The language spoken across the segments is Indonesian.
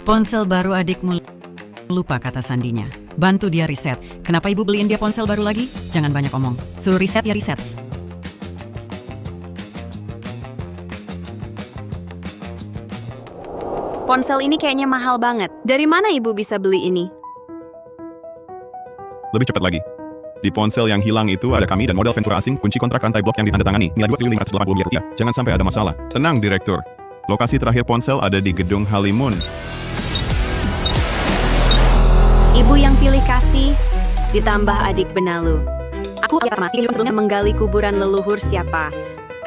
Ponsel baru adikmu, lupa kata sandinya. Bantu dia riset. Kenapa ibu beliin dia ponsel baru lagi? Jangan banyak omong. Suruh riset ya riset. Ponsel ini kayaknya mahal banget. Dari mana ibu bisa beli ini? Lebih cepat lagi. Di ponsel yang hilang itu ada kami dan model Ventura asing, kunci kontrak rantai blok yang ditandatangani, nilai 2.580 miliar rupiah. Jangan sampai ada masalah. Tenang, Direktur. Lokasi terakhir ponsel ada di Gedung Halimun. Ibu yang pilih kasih, ditambah adik benalu. Aku sebelumnya menggali kuburan leluhur siapa.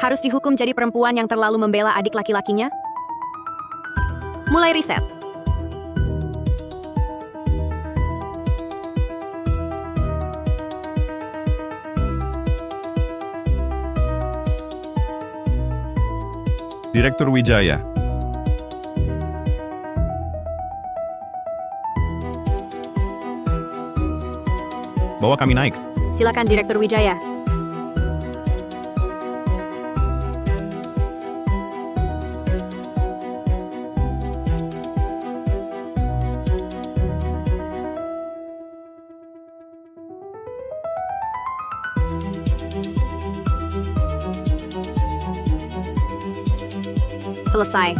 Harus dihukum jadi perempuan yang terlalu membela adik laki-lakinya? Mulai riset. Direktur Wijaya. Bawa kami naik. Silakan Direktur Wijaya. Selesai.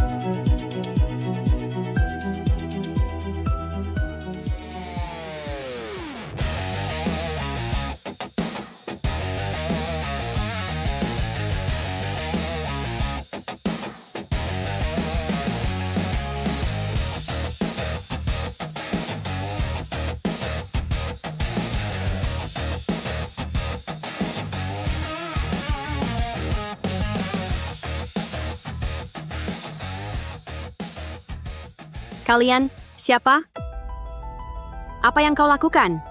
Kalian, siapa? Apa yang kau lakukan?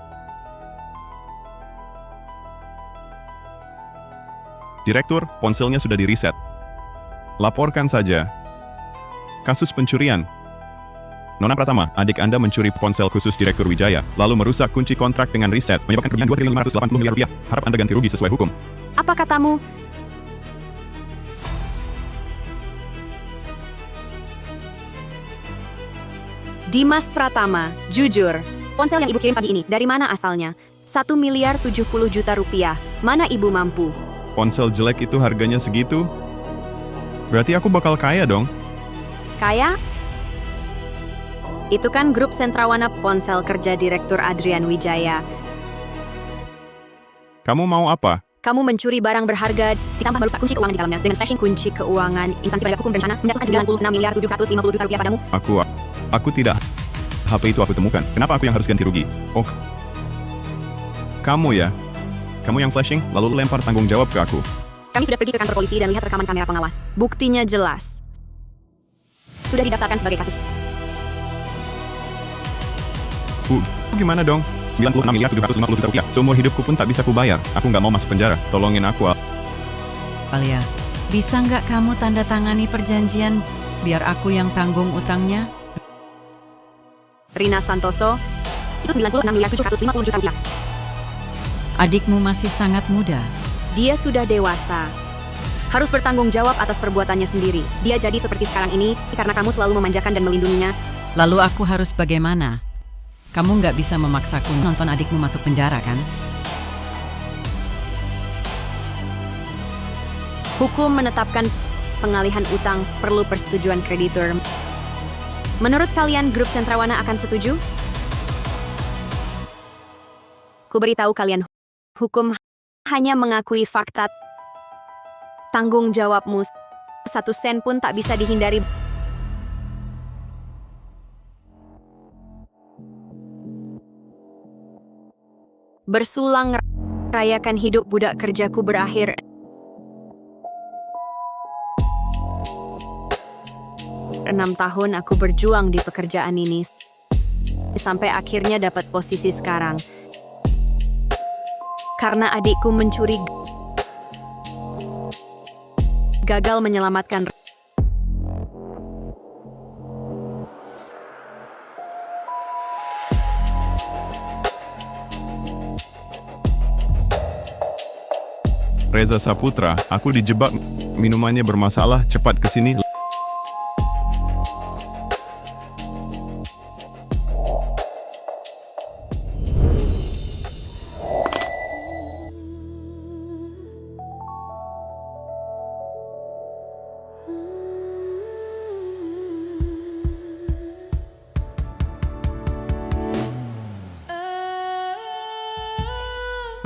Direktur, ponselnya sudah diriset. Laporkan saja. Kasus pencurian. Nona Pratama, adik Anda mencuri ponsel khusus Direktur Wijaya, lalu merusak kunci kontrak dengan riset, menyebabkan kerugian 2.580 miliar rupiah. Harap Anda ganti rugi sesuai hukum. Apa katamu? Dimas Pratama, jujur. Ponsel yang ibu kirim pagi ini, dari mana asalnya? 1 miliar 70 juta rupiah. Mana ibu mampu? Ponsel jelek itu harganya segitu? Berarti aku bakal kaya dong. Kaya? Itu kan grup Sentrawana ponsel kerja Direktur Adrian Wijaya. Kamu mau apa? Kamu mencuri barang berharga, ditambah merusak kunci keuangan di dalamnya. Dengan flashing kunci keuangan, instansi penegak hukum berencana mendapatkan 96 miliar 750 juta rupiah padamu. Aku tidak. HP itu aku temukan. Kenapa aku yang harus ganti rugi? Oh, kamu ya? Kamu yang flashing, lalu lempar tanggung jawab ke aku. Kami sudah pergi ke kantor polisi dan lihat rekaman kamera pengawas. Buktinya jelas. Sudah didaftarkan sebagai kasus. Gimana dong? 96 miliar 750 juta rupiah. Seumur hidupku pun tak bisa kubayar. Aku nggak mau masuk penjara. Tolongin aku, Alia, bisa nggak kamu tanda tangani perjanjian biar aku yang tanggung utangnya? Rina Santoso, itu 96 miliar 750 juta rupiah. Adikmu masih sangat muda. Dia sudah dewasa. Harus bertanggung jawab atas perbuatannya sendiri. Dia jadi seperti sekarang ini karena kamu selalu memanjakan dan melindunginya. Lalu aku harus bagaimana? Kamu nggak bisa memaksaku nonton adikmu masuk penjara, kan? Hukum menetapkan pengalihan utang perlu persetujuan kreditur. Menurut kalian, grup Sentrawana akan setuju? Ku beritahu kalian, hukum hanya mengakui fakta. Tanggung jawabmu 1 sen pun tak bisa dihindari. Bersulang rayakan hidup budak kerjaku berakhir. Enam tahun aku berjuang di pekerjaan ini sampai akhirnya dapat posisi sekarang. Karena adikku mencuri, gagal menyelamatkan. Reza Saputra, aku dijebak. Minumannya bermasalah, cepat ke sini.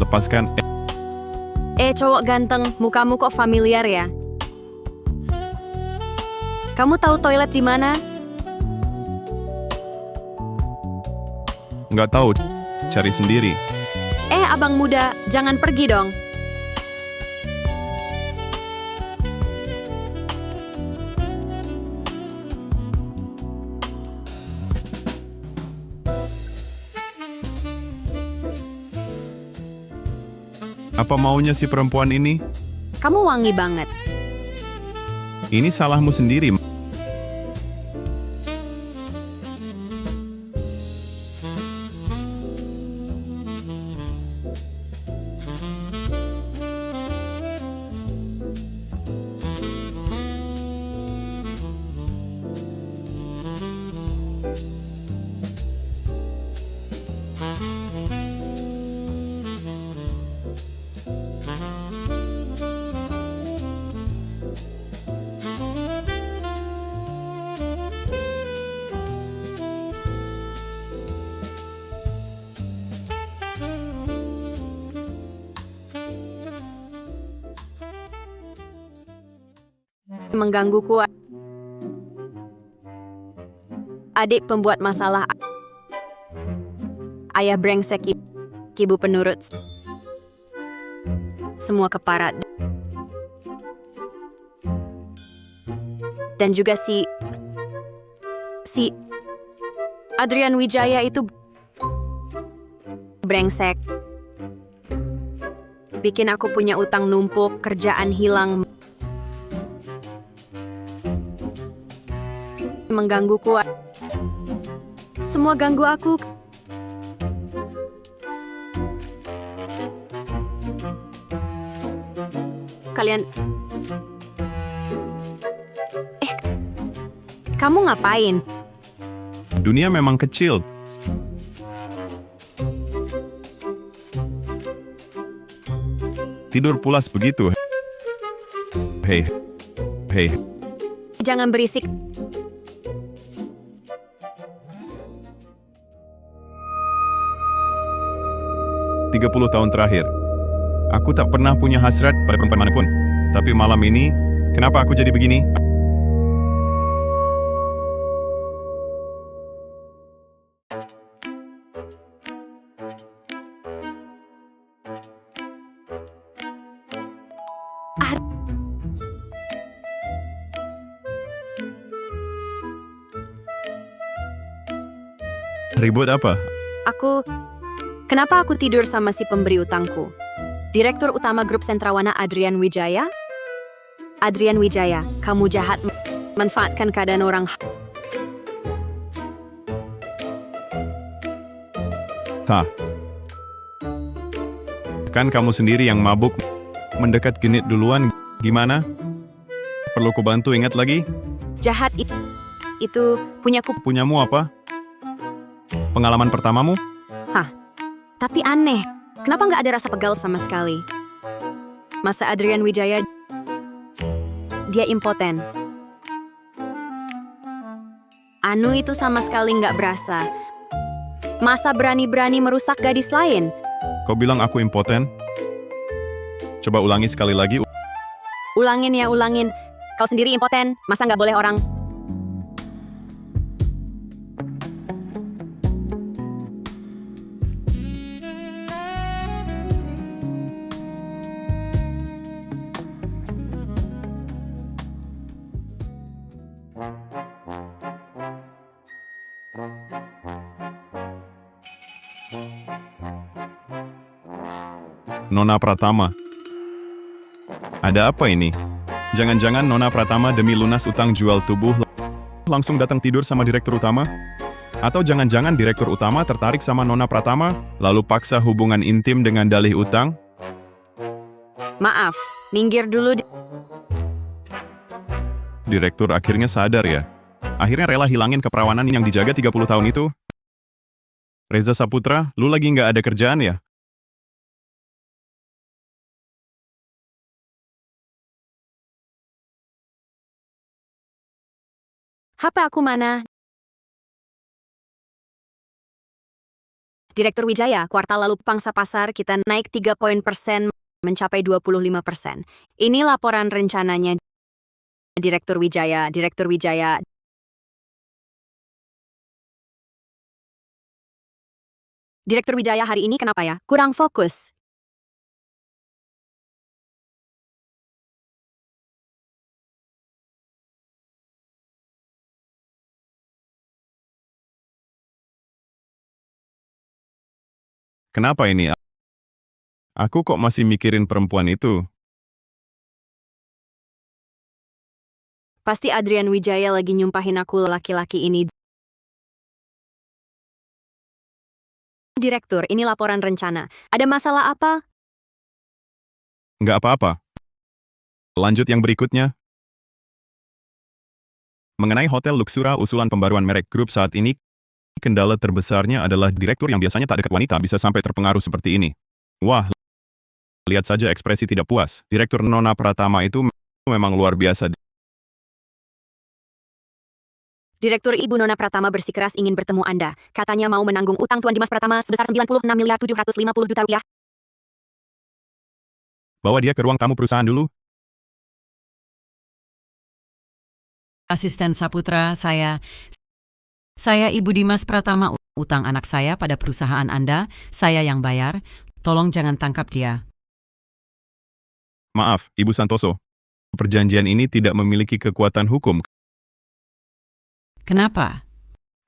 lepaskan. Cowok ganteng, mukamu kok familiar ya? Kamu tahu toilet di mana? Nggak tahu, cari sendiri. Abang muda, jangan pergi dong. Apa maunya si perempuan ini? Kamu wangi banget. Ini salahmu sendiri. Menggangguku. Adik pembuat masalah. Ayah brengsek, ibu penurut. Semua keparat. Dan juga si Adrian Wijaya itu brengsek. Bikin aku punya utang numpuk, kerjaan hilang. Menggangguku. Semua ganggu aku. Kalian... kamu ngapain? Dunia memang kecil. Tidur pulas begitu. Hei. Jangan berisik. Puluh tahun terakhir, aku tak pernah punya hasrat pada perempuan manapun. Tapi malam ini, kenapa aku jadi begini? Ribut apa? Kenapa aku tidur sama si pemberi utangku? Direktur utama grup Sentrawana Adrian Wijaya? Adrian Wijaya, kamu jahat manfaatkan keadaan orang. Kan kamu sendiri yang mabuk mendekat genit duluan. Gimana? Perlu ku bantu ingat lagi? Jahat itu punyaku. Punyamu apa? Pengalaman pertamamu? Tapi aneh, kenapa nggak ada rasa pegal sama sekali? Masa Adrian Wijaya, dia impoten. Anu itu sama sekali nggak berasa. Masa berani-berani merusak gadis lain? Kau bilang aku impoten? Coba ulangi sekali lagi. Ulangin. Kau sendiri impoten, masa nggak boleh orang? Nona Pratama. Ada apa ini? Jangan-jangan Nona Pratama demi lunas utang jual tubuh langsung datang tidur sama direktur utama? Atau jangan-jangan direktur utama tertarik sama Nona Pratama, lalu paksa hubungan intim dengan dalih utang? Maaf, minggir dulu. Direktur akhirnya sadar ya. Akhirnya rela hilangin keperawanan yang dijaga 30 tahun itu. Reza Saputra, lu lagi nggak ada kerjaan ya? HP aku mana? Direktur Wijaya, kuartal lalu pangsa pasar kita naik 3 poin persen mencapai 25%. Ini laporan rencananya Direktur Wijaya, Direktur Wijaya. Direktur Wijaya hari ini kenapa ya? Kurang fokus. Kenapa ini? Aku kok masih mikirin perempuan itu? Pasti Adrian Wijaya lagi nyumpahin aku laki-laki ini. Direktur, ini laporan rencana. Ada masalah apa? Nggak apa-apa. Lanjut yang berikutnya. Mengenai Hotel Luxura usulan pembaruan merek grup saat ini, kendala terbesarnya adalah direktur yang biasanya tak dekat wanita bisa sampai terpengaruh seperti ini. Wah, lihat saja ekspresi tidak puas. Direktur Nona Pratama itu memang luar biasa. Direktur Ibu Nona Pratama bersikeras ingin bertemu Anda. Katanya mau menanggung utang Tuan Dimas Pratama sebesar 96.750 juta rupiah. Bawa dia ke ruang tamu perusahaan dulu. Asisten Saputra, saya Ibu Dimas Pratama, utang anak saya pada perusahaan Anda, saya yang bayar. Tolong jangan tangkap dia. Maaf, Ibu Santoso. Perjanjian ini tidak memiliki kekuatan hukum. Kenapa?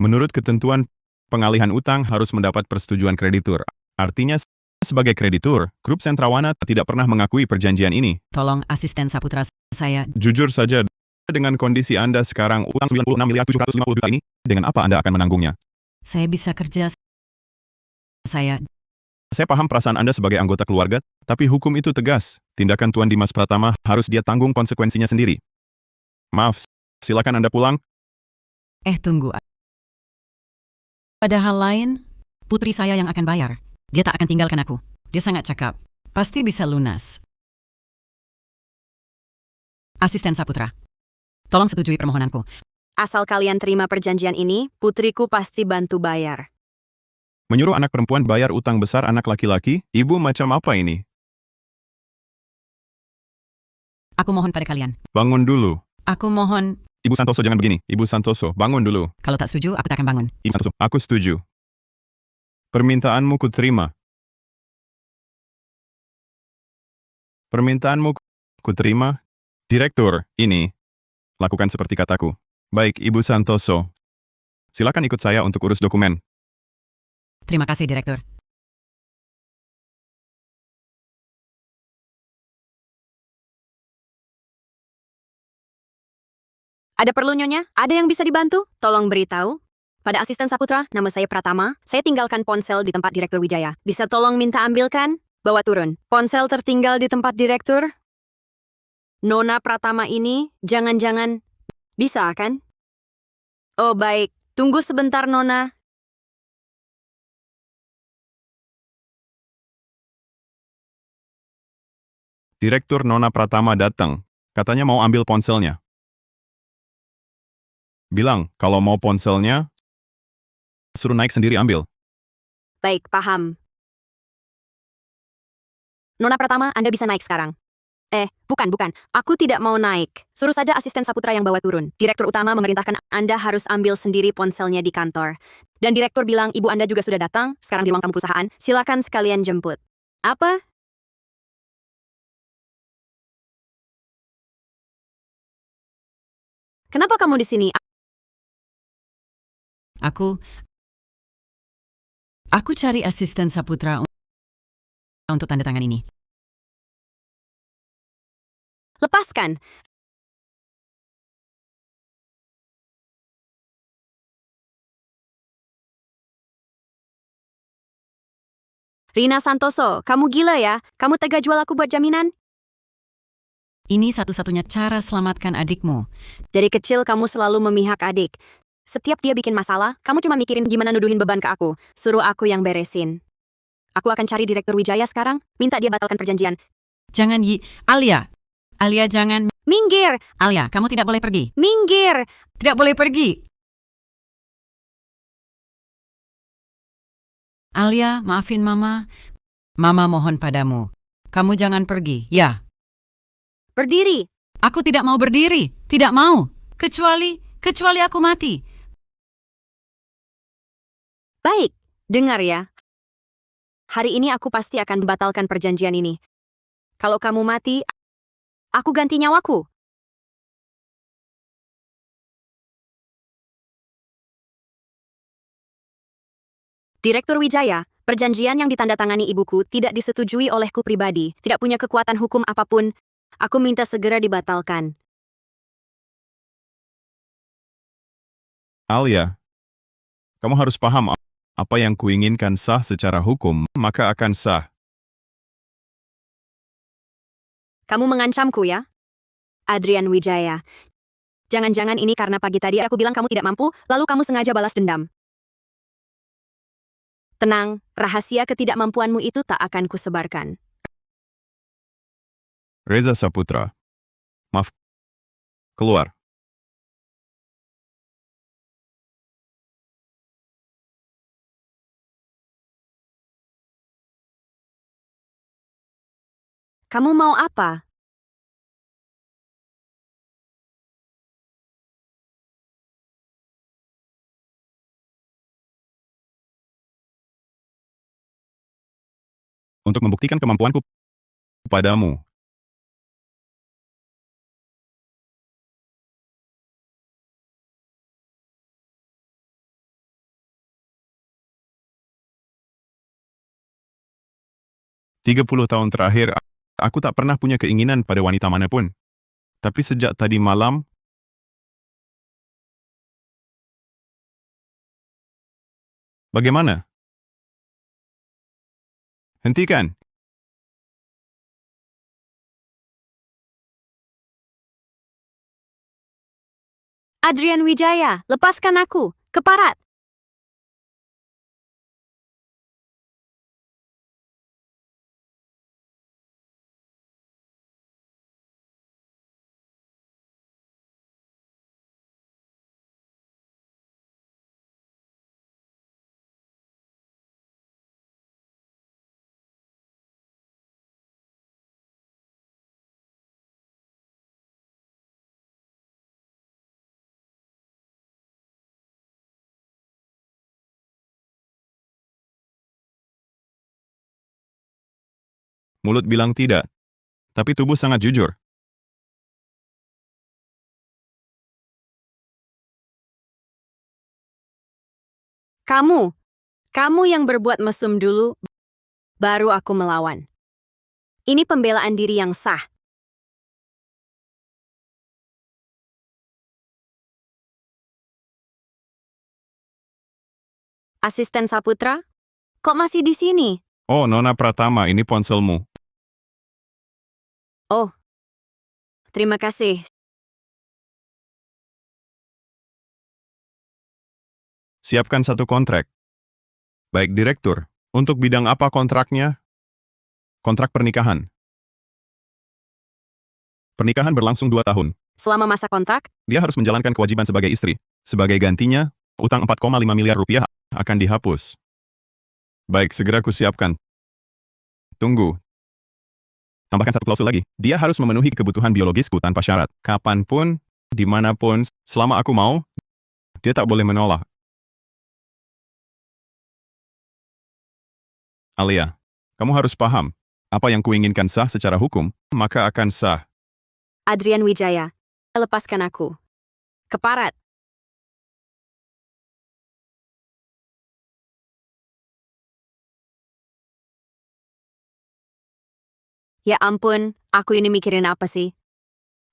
Menurut ketentuan, pengalihan utang harus mendapat persetujuan kreditur. Artinya, sebagai kreditur, Grup Sentrawana tidak pernah mengakui perjanjian ini. Tolong Asisten Saputra, saya Jujur saja, dengan kondisi Anda sekarang utang 96.750 juta ini, dengan apa Anda akan menanggungnya? bisa kerja. Saya Paham perasaan Anda sebagai anggota keluarga, tapi hukum itu tegas. Tindakan Tuan Dimas Pratama harus dia tanggung konsekuensinya sendiri. Maaf, silakan Anda pulang. tunggu. Ada hal lain, putri saya yang akan bayar. Dia tak akan tinggalkan aku. Dia sangat cakap. Pasti bisa lunas. Asisten Saputra, tolong setujui permohonanku. Asal kalian terima perjanjian ini, putriku pasti bantu bayar. Menyuruh anak perempuan bayar utang besar anak laki-laki, ibu macam apa ini? Aku mohon pada kalian. Bangun dulu. Aku mohon. Ibu Santoso jangan begini. Ibu Santoso, bangun dulu. Kalau tak setuju, aku tak akan bangun. Ibu Santoso, aku setuju. Permintaanmu kuterima. Permintaanmu kuterima. Direktur, ini. Lakukan seperti kataku. Baik, Ibu Santoso. Silakan ikut saya untuk urus dokumen. Terima kasih, Direktur. Ada perlu nyonya? Ada yang bisa dibantu? Tolong beritahu. Pada Asisten Saputra, nama saya Pratama. Saya tinggalkan ponsel di tempat Direktur Wijaya. Bisa tolong minta ambilkan? Bawa turun. Ponsel tertinggal di tempat Direktur? Nona Pratama ini, jangan-jangan bisa kan? Oh baik, tunggu sebentar Nona. Direktur Nona Pratama datang. Katanya mau ambil ponselnya. Bilang, kalau mau ponselnya, suruh naik sendiri ambil. Baik, paham. Nona Pratama, Anda bisa naik sekarang. Bukan. Aku tidak mau naik. Suruh saja Asisten Saputra yang bawa turun. Direktur utama memerintahkan Anda harus ambil sendiri ponselnya di kantor. Dan direktur bilang, ibu Anda juga sudah datang, sekarang di ruang tamu perusahaan. Silakan sekalian jemput. Apa? Kenapa kamu di sini? Aku cari Asisten Saputra untuk tanda tangan ini. Lepaskan. Rina Santoso, kamu gila ya? Kamu tega jual aku buat jaminan? Ini satu-satunya cara selamatkan adikmu. Dari kecil kamu selalu memihak adik. Setiap dia bikin masalah, kamu cuma mikirin gimana nuduhin beban ke aku. Suruh aku yang beresin. Aku akan cari Direktur Wijaya sekarang, minta dia batalkan perjanjian. Jangan, Alia, jangan. Minggir! Alia, kamu tidak boleh pergi. Minggir! Tidak boleh pergi. Alia, maafin Mama. Mama mohon padamu. Kamu jangan pergi. Ya, Berdiri. aku tidak mau berdiri. Tidak mau. Kecuali aku mati. Baik, dengar ya. Hari ini aku pasti akan membatalkan perjanjian ini. Kalau kamu mati, aku ganti nyawaku. Direktur Wijaya, perjanjian yang ditandatangani ibuku tidak disetujui olehku pribadi, tidak punya kekuatan hukum apapun. Aku minta segera dibatalkan. Alia, kamu harus paham apa yang kuinginkan sah secara hukum, maka akan sah. Kamu mengancamku ya? Adrian Wijaya. Jangan-jangan ini karena pagi tadi aku bilang kamu tidak mampu, lalu kamu sengaja balas dendam. Tenang, rahasia ketidakmampuanmu itu tak akan kusebarkan. Reza Saputra. Maaf. Keluar. Kamu mau apa? Untuk membuktikan kemampuanku padamu. "30 tahun terakhir, aku tak pernah punya keinginan pada wanita manapun. Tapi sejak tadi malam, bagaimana? Hentikan. Adrian Wijaya, lepaskan aku. Keparat. Mulut bilang tidak, tapi tubuh sangat jujur. Kamu yang berbuat mesum dulu, baru aku melawan. Ini pembelaan diri yang sah. Asisten Saputra, kok masih di sini? Oh, Nona Pratama, ini ponselmu. Oh, terima kasih. Siapkan satu kontrak. Baik, Direktur. Untuk bidang apa kontraknya? Kontrak pernikahan. Pernikahan berlangsung 2 tahun. Selama masa kontrak, Dia harus menjalankan kewajiban sebagai istri. Sebagai gantinya, utang 4,5 miliar rupiah akan dihapus. Baik, segera kusiapkan. Tunggu. Tambahkan satu klausul lagi. Dia harus memenuhi kebutuhan biologisku tanpa syarat. Kapanpun, dimanapun, selama aku mau, dia tak boleh menolak. Alia, kamu harus paham. Apa yang kuinginkan sah secara hukum, maka akan sah. Adrian Wijaya, lepaskan aku. Keparat. Ya ampun, aku ini mikirin apa sih?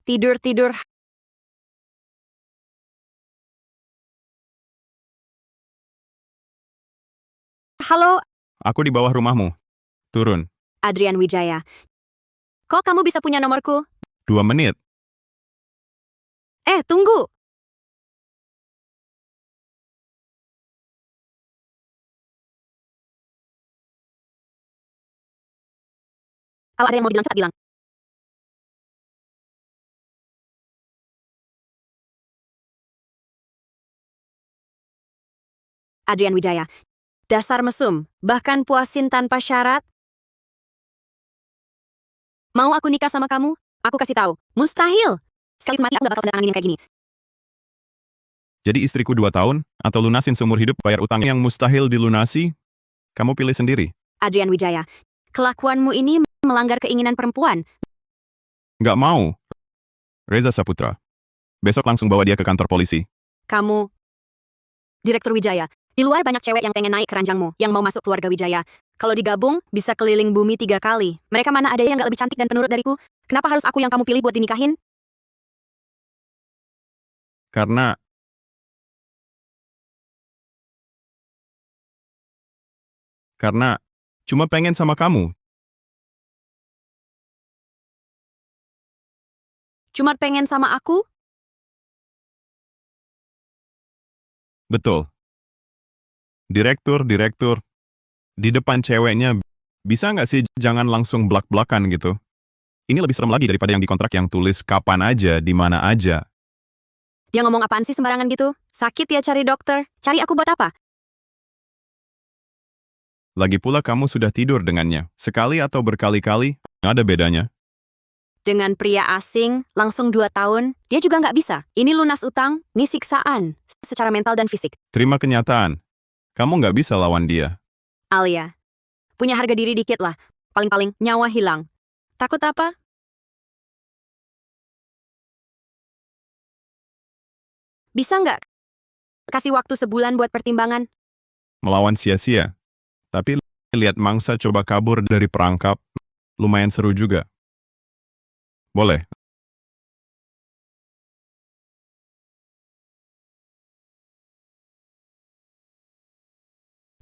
Tidur-tidur. Halo, Aku di bawah rumahmu. Turun. Adrian Wijaya. Kok kamu bisa punya nomorku? 2 menit. Tunggu. Kalau ada yang mau bilang cepat bilang. Adrian Wijaya. Dasar mesum, bahkan puasin tanpa syarat. Mau aku nikah sama kamu? Aku kasih tahu, mustahil. Sekali mati aku gak bakal tanda tangan yang kayak gini. Jadi istriku 2 tahun, atau lunasin seumur hidup bayar utang yang mustahil dilunasi? Kamu pilih sendiri. Adrian Wijaya, kelakuanmu ini melanggar keinginan perempuan. Nggak mau. Reza Saputra. Besok langsung bawa dia ke kantor polisi. Kamu, Direktur Wijaya, di luar banyak cewek yang pengen naik keranjangmu, yang mau masuk keluarga Wijaya. Kalau digabung, bisa keliling bumi 3 kali. Mereka mana ada yang gak lebih cantik dan penurut dariku? Kenapa harus aku yang kamu pilih buat dinikahin? Karena cuma pengen sama kamu. Cuma pengen sama aku? Betul. Direktur, di depan ceweknya, bisa nggak sih jangan langsung blak-blakan gitu? Ini lebih serem lagi daripada yang di kontrak yang tulis kapan aja, di mana aja. Dia ngomong apaan sih sembarangan gitu? Sakit ya cari dokter. Cari aku buat apa? Lagi pula kamu sudah tidur dengannya. Sekali atau berkali-kali, ada bedanya. Dengan pria asing, langsung 2 tahun, dia juga nggak bisa. Ini lunas utang, ini siksaan, secara mental dan fisik. Terima kenyataan. Kamu nggak bisa lawan dia. Alia, punya harga diri dikit lah. Paling-paling nyawa hilang. Takut apa? Bisa nggak kasih waktu sebulan buat pertimbangan? Melawan sia-sia. Tapi lihat mangsa coba kabur dari perangkap, lumayan seru juga. Boleh.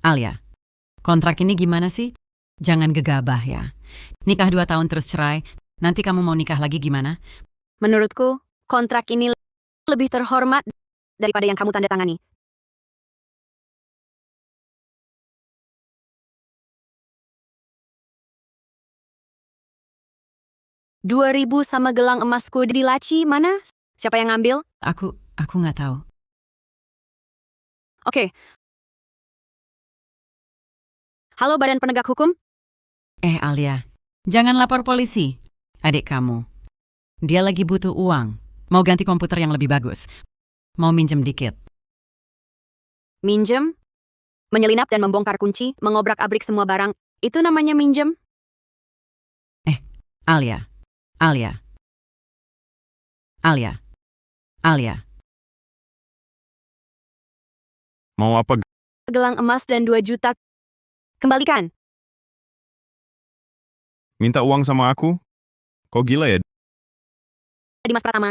Alia, kontrak ini gimana sih? Jangan gegabah ya. Nikah 2 tahun terus cerai, nanti kamu mau nikah lagi gimana? Menurutku, kontrak ini lebih terhormat daripada yang kamu tanda tangani. $2.000 sama gelang emasku di laci, mana? Siapa yang ngambil? Aku nggak tahu. Oke. Halo Badan Penegak Hukum? Alia, jangan lapor polisi. Adik kamu. Dia lagi butuh uang. Mau ganti komputer yang lebih bagus. Mau minjem dikit. Minjem? Menyelinap dan membongkar kunci, mengobrak-abrik semua barang, itu namanya minjem? Alia. Mau apa? Gelang emas dan 2 juta. Kembalikan. Minta uang sama aku? Kok gila ya? Dimas Pratama,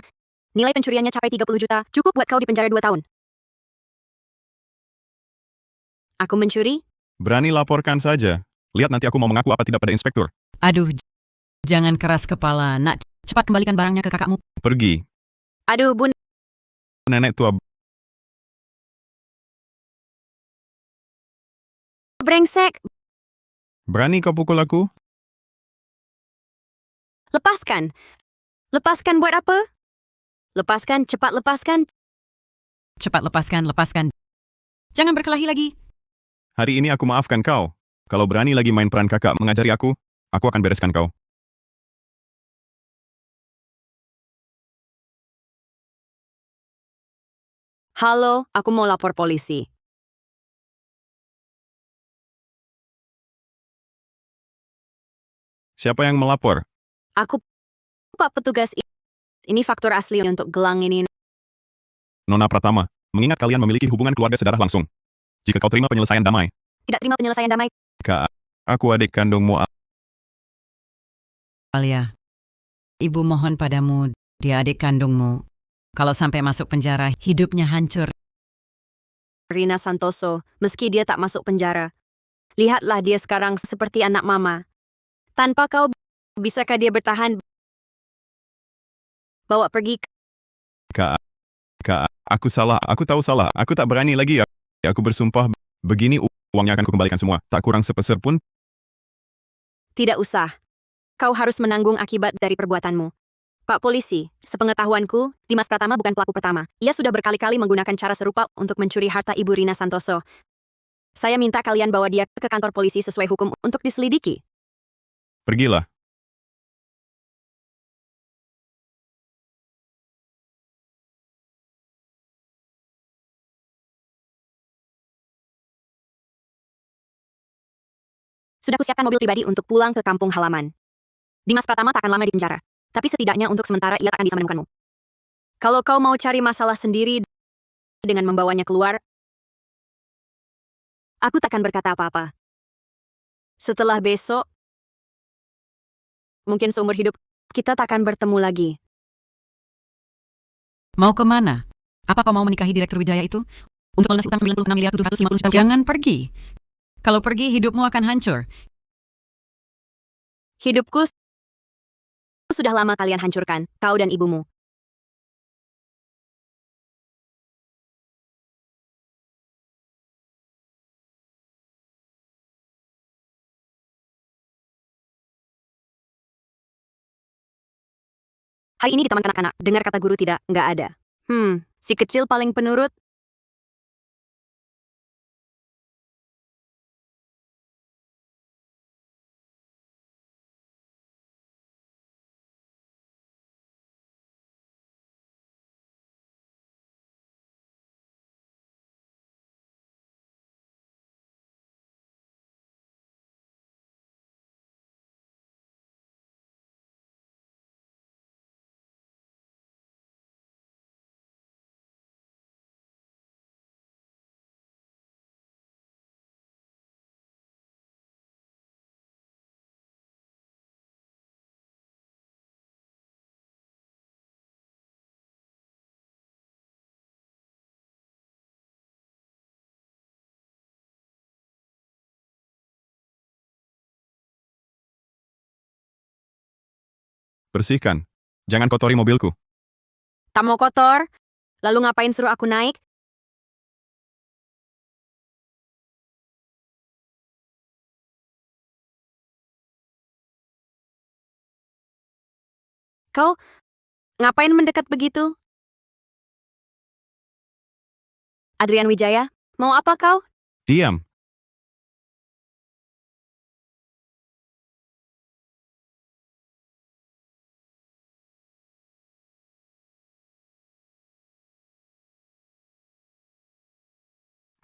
nilai pencuriannya capai 30 juta, cukup buat kau di penjara 2 tahun. Aku mencuri? Berani laporkan saja. Lihat nanti aku mau mengaku apa tidak pada inspektur. Aduh, jangan keras kepala. Nak, cepat kembalikan barangnya ke kakakmu. Pergi. Aduh, Bun, Nenek tua. brengsek. Berani kau pukul aku? Lepaskan. Lepaskan buat apa? Lepaskan, cepat lepaskan. Cepat lepaskan. Jangan berkelahi lagi. Hari ini aku maafkan kau. Kalau berani lagi main peran kakak mengajari aku akan bereskan kau. Halo, aku mau lapor polisi. Siapa yang melapor? Aku, Pak Petugas, ini faktur asli untuk gelang ini. Nona Pratama, mengingat kalian memiliki hubungan keluarga sedarah langsung. Jika kau terima penyelesaian damai, Tidak terima penyelesaian damai. Kak, aku adik kandungmu. Alia, ibu mohon padamu, dia adik kandungmu. Kalau sampai masuk penjara, hidupnya hancur. Rina Santoso, meski dia tak masuk penjara. Lihatlah dia sekarang seperti anak mama. Tanpa kau, bisakah dia bertahan? Bawa pergi. Kak, aku salah, aku tahu salah, aku tak berani lagi ya. Aku bersumpah, begini uangnya akan kukembalikan semua, tak kurang sepeser pun. Tidak usah. Kau harus menanggung akibat dari perbuatanmu. Pak Polisi, sepengetahuanku, Dimas Pratama bukan pelaku pertama. Ia sudah berkali-kali menggunakan cara serupa untuk mencuri harta Ibu Rina Santoso. Saya minta kalian bawa dia ke kantor polisi sesuai hukum untuk diselidiki. Pergilah. Sudah kusiapkan mobil pribadi untuk pulang ke kampung halaman. Dimas Pratama tak akan lama di penjara, tapi setidaknya untuk sementara ia tak akan bisa menemukanmu. Kalau kau mau cari masalah sendiri dengan membawanya keluar, aku tak akan berkata apa-apa. Setelah besok, mungkin seumur hidup, kita tak akan bertemu lagi. Mau kemana? Apa kau mau menikahi Direktur Wijaya itu? Untuk melunasi utang 96 miliar 750 juta? Jangan pergi. Kalau pergi, hidupmu akan hancur. Hidupku sudah lama kalian hancurkan, kau dan ibumu. Hari ini di taman kanak-kanak, dengar kata guru tidak, nggak ada. Si kecil paling penurut. Bersihkan. Jangan kotori mobilku. Tak mau kotor, lalu ngapain suruh aku naik? Kau ngapain mendekat begitu? Adrian Wijaya, mau apa kau? Diam.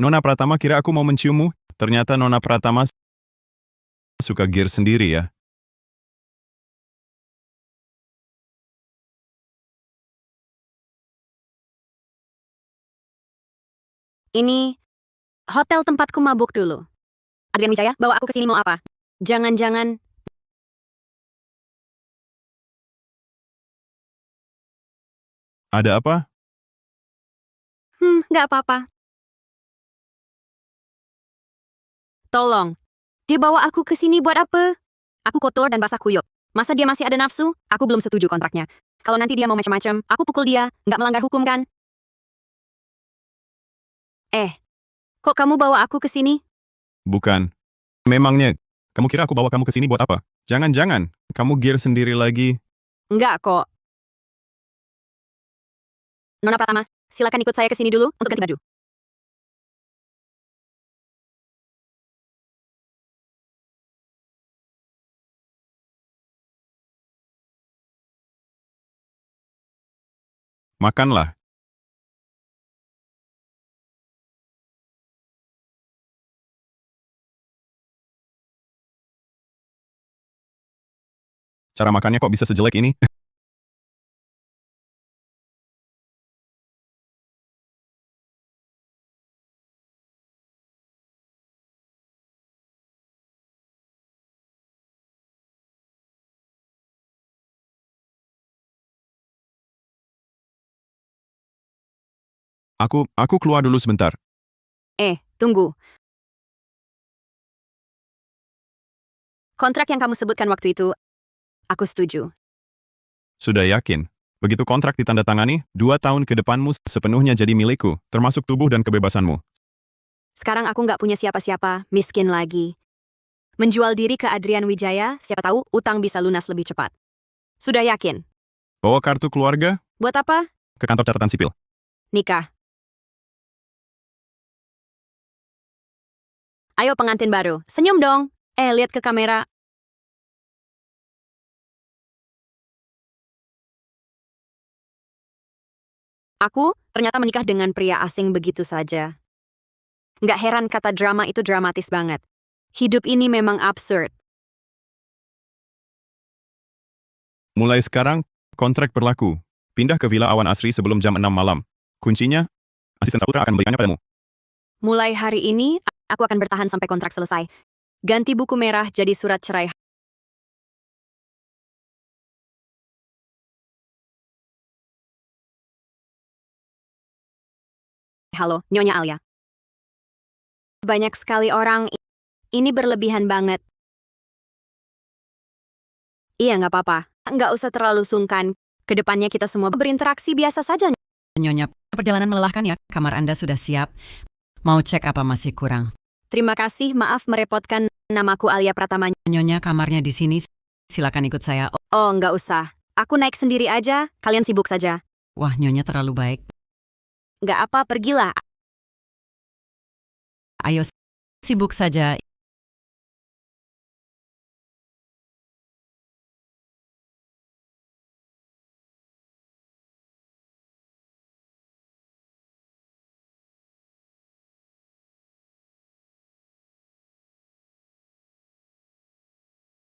Nona Pratama kira aku mau menciummu. Ternyata Nona Pratama suka gear sendiri ya. Ini hotel tempatku mabuk dulu. Adrian Wijaya, bawa aku ke sini mau apa? Jangan-jangan Ada apa? nggak apa-apa. Tolong, dia bawa aku ke sini buat apa? Aku kotor dan basah kuyup. Masa dia masih ada nafsu? Aku belum setuju kontraknya. Kalau nanti dia mau macam-macam, aku pukul dia. Nggak melanggar hukum kan? Kok kamu bawa aku ke sini? Bukan. Memangnya, kamu kira aku bawa kamu ke sini buat apa? Jangan-jangan, kamu gear sendiri lagi. Nggak kok. Nona Pratama, silakan ikut saya ke sini dulu untuk ganti baju. Makanlah. Cara makannya kok bisa sejelek ini? Aku keluar dulu sebentar. Tunggu. Kontrak yang kamu sebutkan waktu itu, aku setuju. Sudah yakin? Begitu kontrak ditandatangani, 2 tahun ke depanmu sepenuhnya jadi milikku, termasuk tubuh dan kebebasanmu. Sekarang aku nggak punya siapa-siapa, miskin lagi. Menjual diri ke Adrian Wijaya, siapa tahu utang bisa lunas lebih cepat. Sudah yakin? Bawa kartu keluarga Buat apa? ke kantor catatan sipil. Nikah. Ayo pengantin baru, senyum dong. Lihat ke kamera. Aku ternyata menikah dengan pria asing begitu saja. Nggak heran kata drama itu dramatis banget. Hidup ini memang absurd. Mulai sekarang, kontrak berlaku. Pindah ke Villa Awan Asri sebelum jam 6 malam. Kuncinya, asisten Saputra akan memberikannya padamu. Mulai hari ini, aku akan bertahan sampai kontrak selesai. Ganti buku merah jadi surat cerai. Halo, Nyonya Alia. Banyak sekali orang, ini berlebihan banget. Iya, nggak apa-apa. Nggak usah terlalu sungkan. Kedepannya kita semua berinteraksi biasa saja. Nyonya, perjalanan melelahkan ya. Kamar Anda sudah siap. Mau cek apa masih kurang? Terima kasih, maaf merepotkan. Namaku Alia Pratama. Nyonya, kamarnya di sini. Silakan ikut saya. Oh, nggak usah. Aku naik sendiri aja, kalian sibuk saja. Wah, Nyonya terlalu baik. Nggak apa, pergilah. Ayo, sibuk saja.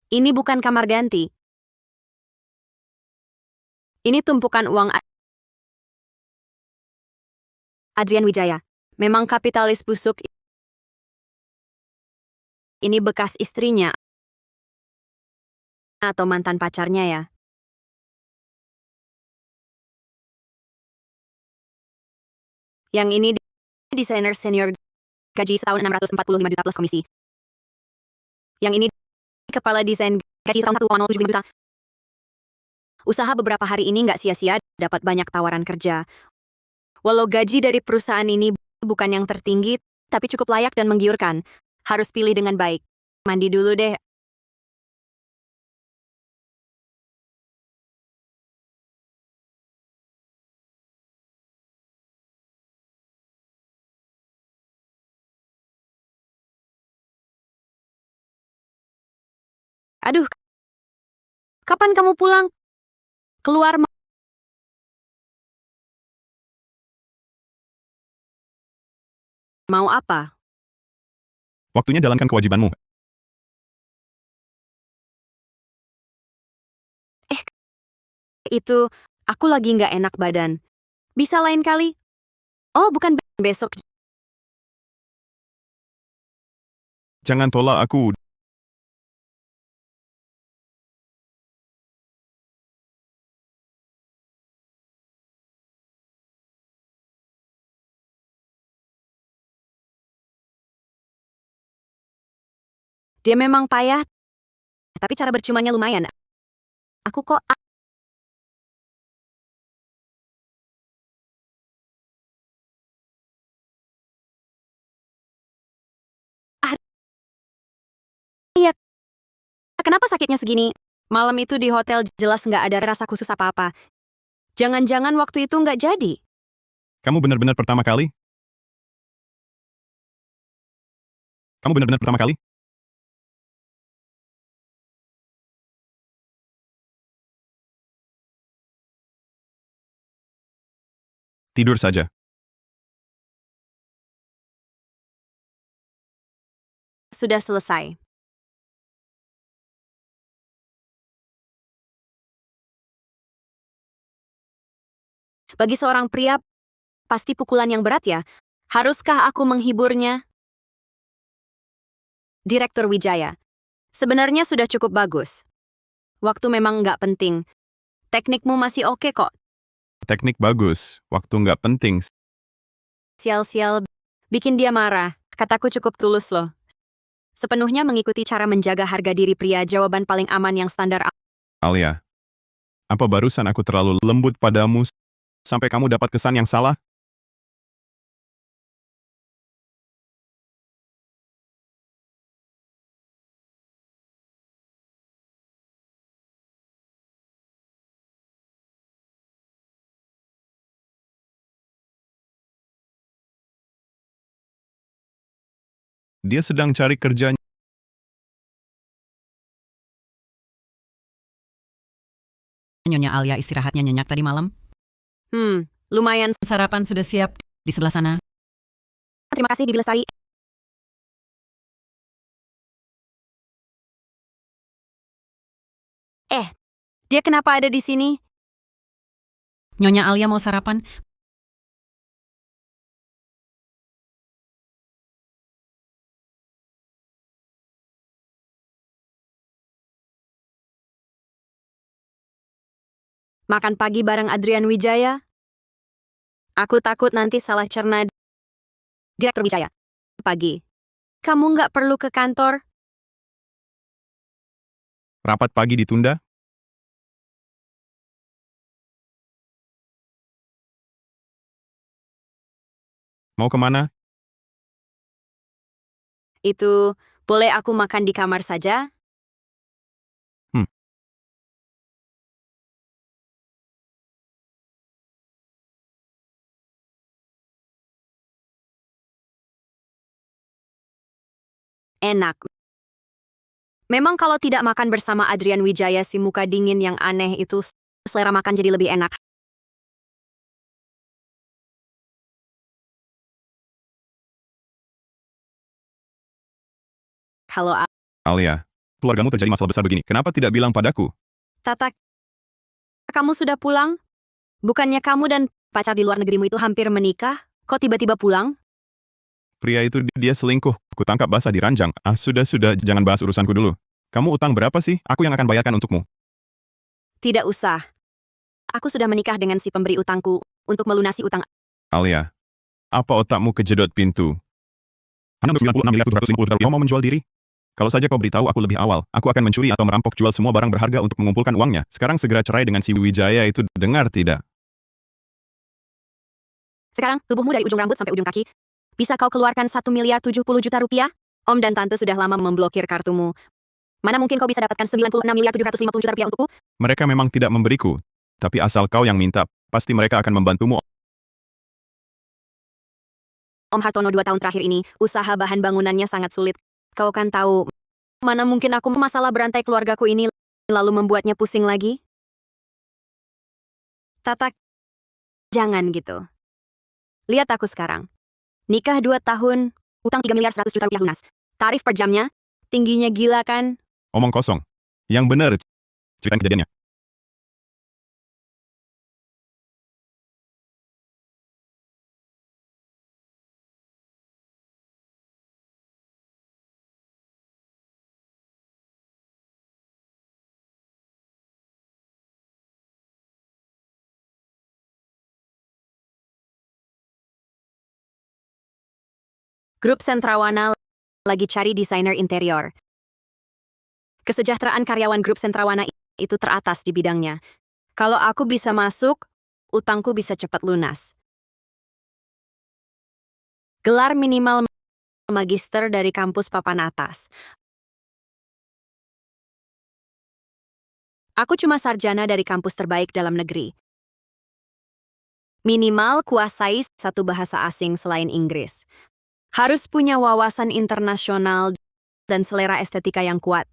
Ini bukan kamar ganti. Ini tumpukan uang Adrian Wijaya. Memang kapitalis busuk. Ini bekas istrinya. Atau mantan pacarnya ya. Yang ini desainer senior gaji setahun 645 juta plus komisi. Yang ini kepala desain gaji setahun 1,07 juta. Usaha beberapa hari ini nggak sia-sia, dapat banyak tawaran kerja. Walau gaji dari perusahaan ini bukan yang tertinggi, tapi cukup layak dan menggiurkan. Harus pilih dengan baik. Mandi dulu deh. Aduh, kapan kamu pulang? Keluar. Mau apa? Waktunya jalankan kewajibanmu. Itu, aku lagi nggak enak badan. Bisa lain kali? Oh, bukan besok. Jangan tolak aku. Dia memang payah, tapi cara bercumanya lumayan. Aku kok... Iya, kenapa sakitnya segini? Malam itu di hotel jelas nggak ada rasa khusus apa-apa. Jangan-jangan waktu itu nggak jadi. Kamu benar-benar pertama kali? Kamu benar-benar pertama kali? Tidur saja. Sudah selesai. Bagi seorang pria, pasti pukulan yang berat ya. Haruskah aku menghiburnya? Direktur Wijaya. Sebenarnya sudah cukup bagus. Waktu memang nggak penting. Teknikmu masih oke kok. Teknik bagus. Waktu nggak penting. Sial-sial, bikin dia marah. Kataku cukup tulus loh. Sepenuhnya mengikuti cara menjaga harga diri pria, jawaban paling aman yang standar. Alia, apa barusan aku terlalu lembut padamu sampai kamu dapat kesan yang salah? Dia sedang cari kerja. Nyonya Alia istirahatnya nyenyak tadi malam. Lumayan. Sarapan sudah siap di sebelah sana. Terima kasih, Bibi Lestari. Dia kenapa ada di sini? Nyonya Alia mau sarapan? Makan pagi bareng Adrian Wijaya? Aku takut nanti salah cerna. Direktur Wijaya. Pagi. Kamu nggak perlu ke kantor? Rapat pagi ditunda. Mau kemana? Itu, boleh aku makan di kamar saja? Enak. Memang kalau tidak makan bersama Adrian Wijaya si muka dingin yang aneh itu, selera makan jadi lebih enak. Kalau Alia, keluargamu terjadi masalah besar begini. Kenapa tidak bilang padaku? Tata, kamu sudah pulang? Bukannya kamu dan pacar di luar negerimu itu hampir menikah? Kok tiba-tiba pulang? Pria itu dia selingkuh. Kutangkap basah di ranjang. Sudah, jangan bahas urusanku dulu. Kamu utang berapa sih? Aku yang akan bayarkan untukmu. Tidak usah. Aku sudah menikah dengan si pemberi utangku untuk melunasi utang. Alia, apa otakmu kejedot pintu? Hanya 96.750 juta rupiah. Kau mau menjual diri? Kalau saja kau beritahu aku lebih awal, aku akan mencuri atau merampok jual semua barang berharga untuk mengumpulkan uangnya. Sekarang segera cerai dengan si Wijaya itu, dengar tidak? Sekarang, tubuhmu dari ujung rambut sampai ujung kaki. Bisa kau keluarkan 1.070 juta rupiah? Om dan Tante sudah lama memblokir kartumu. Mana mungkin kau bisa dapatkan 96.750 juta rupiah untukku? Mereka memang tidak memberiku. Tapi asal kau yang minta, pasti mereka akan membantumu. Om Hartono 2 tahun terakhir ini, usaha bahan bangunannya sangat sulit. Kau kan tahu, mana mungkin aku masalah berantai keluargaku ini lalu membuatnya pusing lagi? Tata, jangan gitu. Lihat aku sekarang. Nikah 2 tahun, utang 3.100 juta rupiah lunas. Tarif per jamnya, tingginya gila kan? Omong kosong. Yang benar, ceritain kejadiannya. Grup Sentrawana lagi cari desainer interior. Kesejahteraan karyawan grup Sentrawana itu teratas di bidangnya. Kalau aku bisa masuk, utangku bisa cepat lunas. Gelar minimal magister dari kampus papan atas. Aku cuma sarjana dari kampus terbaik dalam negeri. Minimal kuasai 1 bahasa asing selain Inggris. Harus punya wawasan internasional dan selera estetika yang kuat.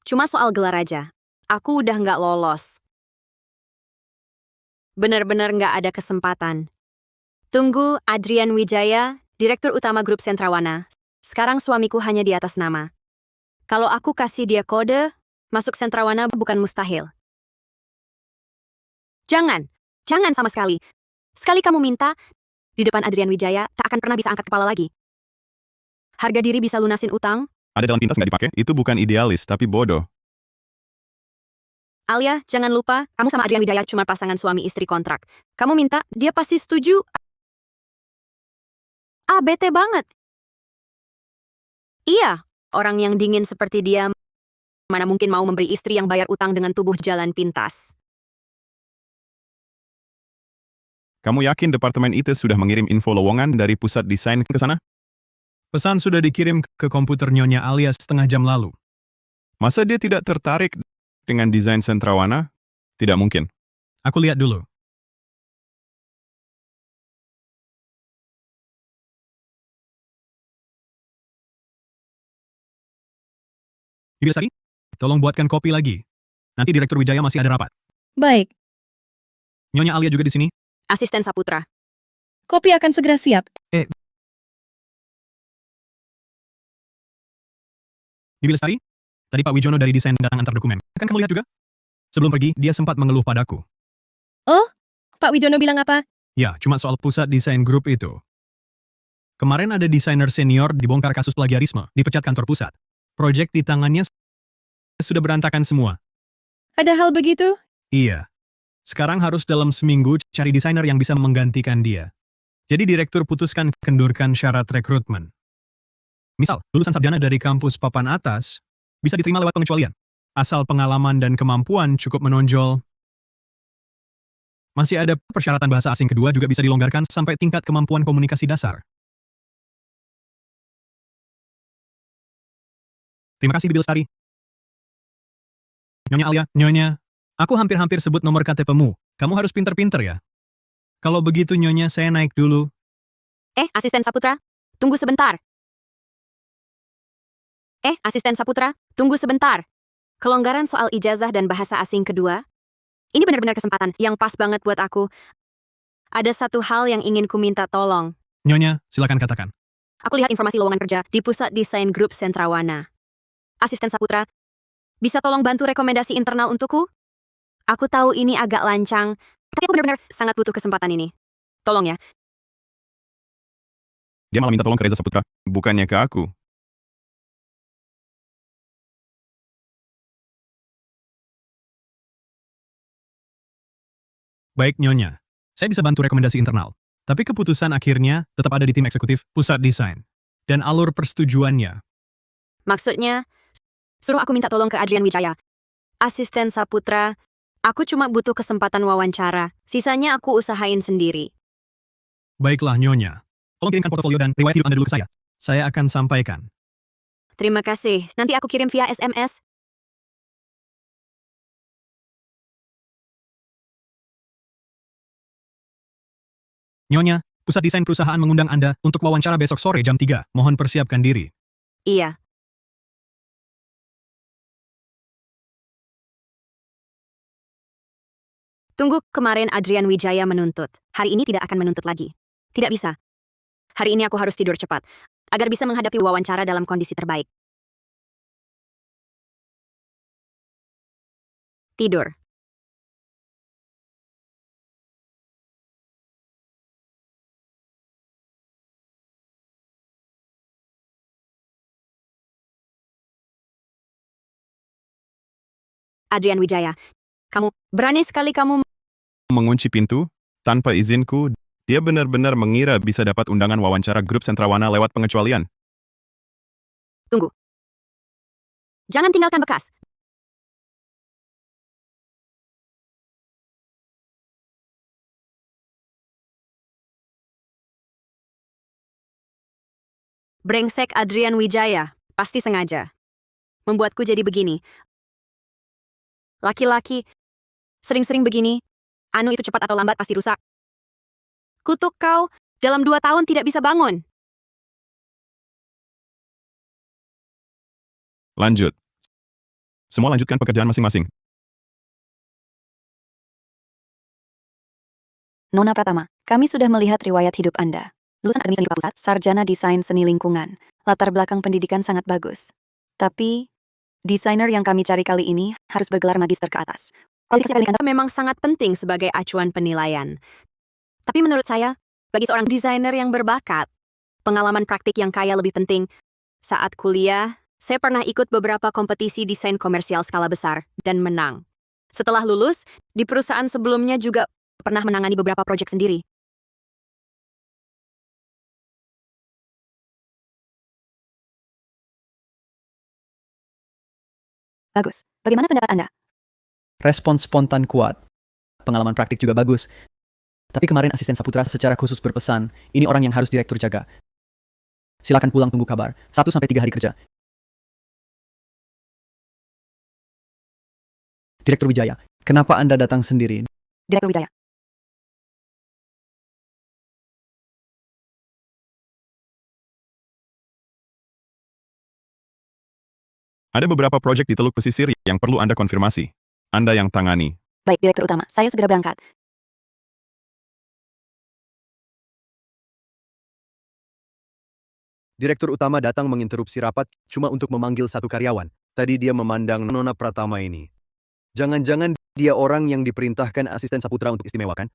Cuma soal gelar aja. Aku udah nggak lolos. Bener-bener nggak ada kesempatan. Tunggu, Adrian Wijaya, Direktur Utama Grup Sentrawana. Sekarang suamiku hanya di atas nama. Kalau aku kasih dia kode, masuk Sentrawana bukan mustahil. Jangan sama sekali. Sekali kamu minta, di depan Adrian Wijaya, tak akan pernah bisa angkat kepala lagi. Harga diri bisa lunasin utang. Ada jalan pintas nggak dipakai? Itu bukan idealis, tapi bodoh. Alia, jangan lupa, kamu sama Adrian Wijaya cuma pasangan suami istri kontrak. Kamu minta, dia pasti setuju. Bete banget. Iya, orang yang dingin seperti dia, mana mungkin mau memberi istri yang bayar utang dengan tubuh jalan pintas. Kamu yakin Departemen IT sudah mengirim info lowongan dari pusat desain ke sana? Pesan sudah dikirim ke komputer Nyonya Alia setengah jam lalu. Masa dia tidak tertarik dengan desain Sentrawana? Tidak mungkin. Aku lihat dulu. Ibu Lestari, tolong buatkan kopi lagi. Nanti Direktur Wijaya masih ada rapat. Baik, Nyonya Alia juga di sini. Asisten Saputra. kopi akan segera siap. Bibi Lestari, tadi Pak Wijono dari desain datang antar dokumen. Akan kamu lihat juga? Sebelum pergi, dia sempat mengeluh padaku. Oh, Pak Widono bilang apa? Ya, cuma soal pusat desain grup itu. Kemarin ada desainer senior dibongkar kasus plagiarisme, dipecat kantor pusat. Proyek di tangannya sudah berantakan semua. Ada hal begitu? Iya. Sekarang harus dalam seminggu cari desainer yang bisa menggantikan dia. Jadi direktur putuskan kendurkan syarat rekrutmen. Misal, lulusan sarjana dari kampus papan atas bisa diterima lewat pengecualian. Asal pengalaman dan kemampuan cukup menonjol. Masih ada persyaratan bahasa asing kedua juga bisa dilonggarkan sampai tingkat kemampuan komunikasi dasar. Terima kasih, Bibi Lestari. Nyonya Alia, Nyonya, aku hampir-hampir sebut nomor KTP-mu. Kamu harus pinter-pinter ya. Kalau begitu, Nyonya, saya naik dulu. Asisten Saputra, tunggu sebentar. Asisten Saputra, tunggu sebentar. Kelonggaran soal ijazah dan bahasa asing kedua. Ini benar-benar kesempatan yang pas banget buat aku. Ada satu hal yang ingin ku minta tolong. Nyonya, silakan katakan. Aku lihat informasi lowongan kerja di Pusat Desain Grup Sentrawana. Asisten Saputra, bisa tolong bantu rekomendasi internal untukku? Aku tahu ini agak lancang, tapi aku benar-benar sangat butuh kesempatan ini. Tolong ya. Dia malah minta tolong ke Reza Saputra, bukannya ke aku. Baik, Nyonya. Saya bisa bantu rekomendasi internal. Tapi keputusan akhirnya tetap ada di tim eksekutif pusat desain. Dan alur persetujuannya. Maksudnya, suruh aku minta tolong ke Adrian Wijaya. Asisten Saputra, aku cuma butuh kesempatan wawancara. Sisanya aku usahain sendiri. Baiklah, Nyonya. Tolong kirimkan portofolio dan riwayat hidup Anda dulu ke saya. Saya akan sampaikan. Terima kasih. Nanti aku kirim via SMS. Nyonya, pusat desain perusahaan mengundang Anda untuk wawancara besok sore jam 3. Mohon persiapkan diri. Iya. Tunggu, kemarin Adrian Wijaya menuntut. Hari ini tidak akan menuntut lagi. Tidak bisa. Hari ini aku harus tidur cepat, agar bisa menghadapi wawancara dalam kondisi terbaik. Tidur. Adrian Wijaya, kamu berani sekali kamu. Mengunci pintu, tanpa izinku, dia benar-benar mengira bisa dapat undangan wawancara grup Sentrawana lewat pengecualian. Tunggu. Jangan tinggalkan bekas. Brengsek Adrian Wijaya, pasti sengaja. Membuatku jadi begini. Laki-laki, sering-sering begini, anu itu cepat atau lambat pasti rusak. Kutuk kau, dalam 2 tahun tidak bisa bangun. Lanjut. Semua lanjutkan pekerjaan masing-masing. Nona Pratama, kami sudah melihat riwayat hidup Anda. Lulusan Akademi Seni Pusat, sarjana desain seni lingkungan. Latar belakang pendidikan sangat bagus. Tapi, desainer yang kami cari kali ini harus bergelar magister ke atas. Kualifikasi akademik Anda Memang sangat penting sebagai acuan penilaian. Tapi menurut saya, bagi seorang desainer yang berbakat, pengalaman praktik yang kaya lebih penting. Saat kuliah, saya pernah ikut beberapa kompetisi desain komersial skala besar dan menang. Setelah lulus, di perusahaan sebelumnya juga pernah menangani beberapa proyek sendiri. bagus. Bagaimana pendapat Anda? Respon spontan kuat. Pengalaman praktik juga bagus. Tapi kemarin asisten Saputra secara khusus berpesan, ini orang yang harus direktur jaga. Silakan pulang tunggu kabar. 1-3 hari kerja. Direktur Wijaya, kenapa Anda datang sendiri? Direktur Wijaya. Ada beberapa proyek di Teluk Pesisir yang perlu Anda konfirmasi. Anda yang tangani. Baik, Direktur Utama. Saya segera berangkat. Direktur utama datang menginterupsi rapat cuma untuk memanggil satu karyawan. Tadi dia memandang Nona Pratama ini. Jangan-jangan dia orang yang diperintahkan asisten Saputra untuk istimewakan?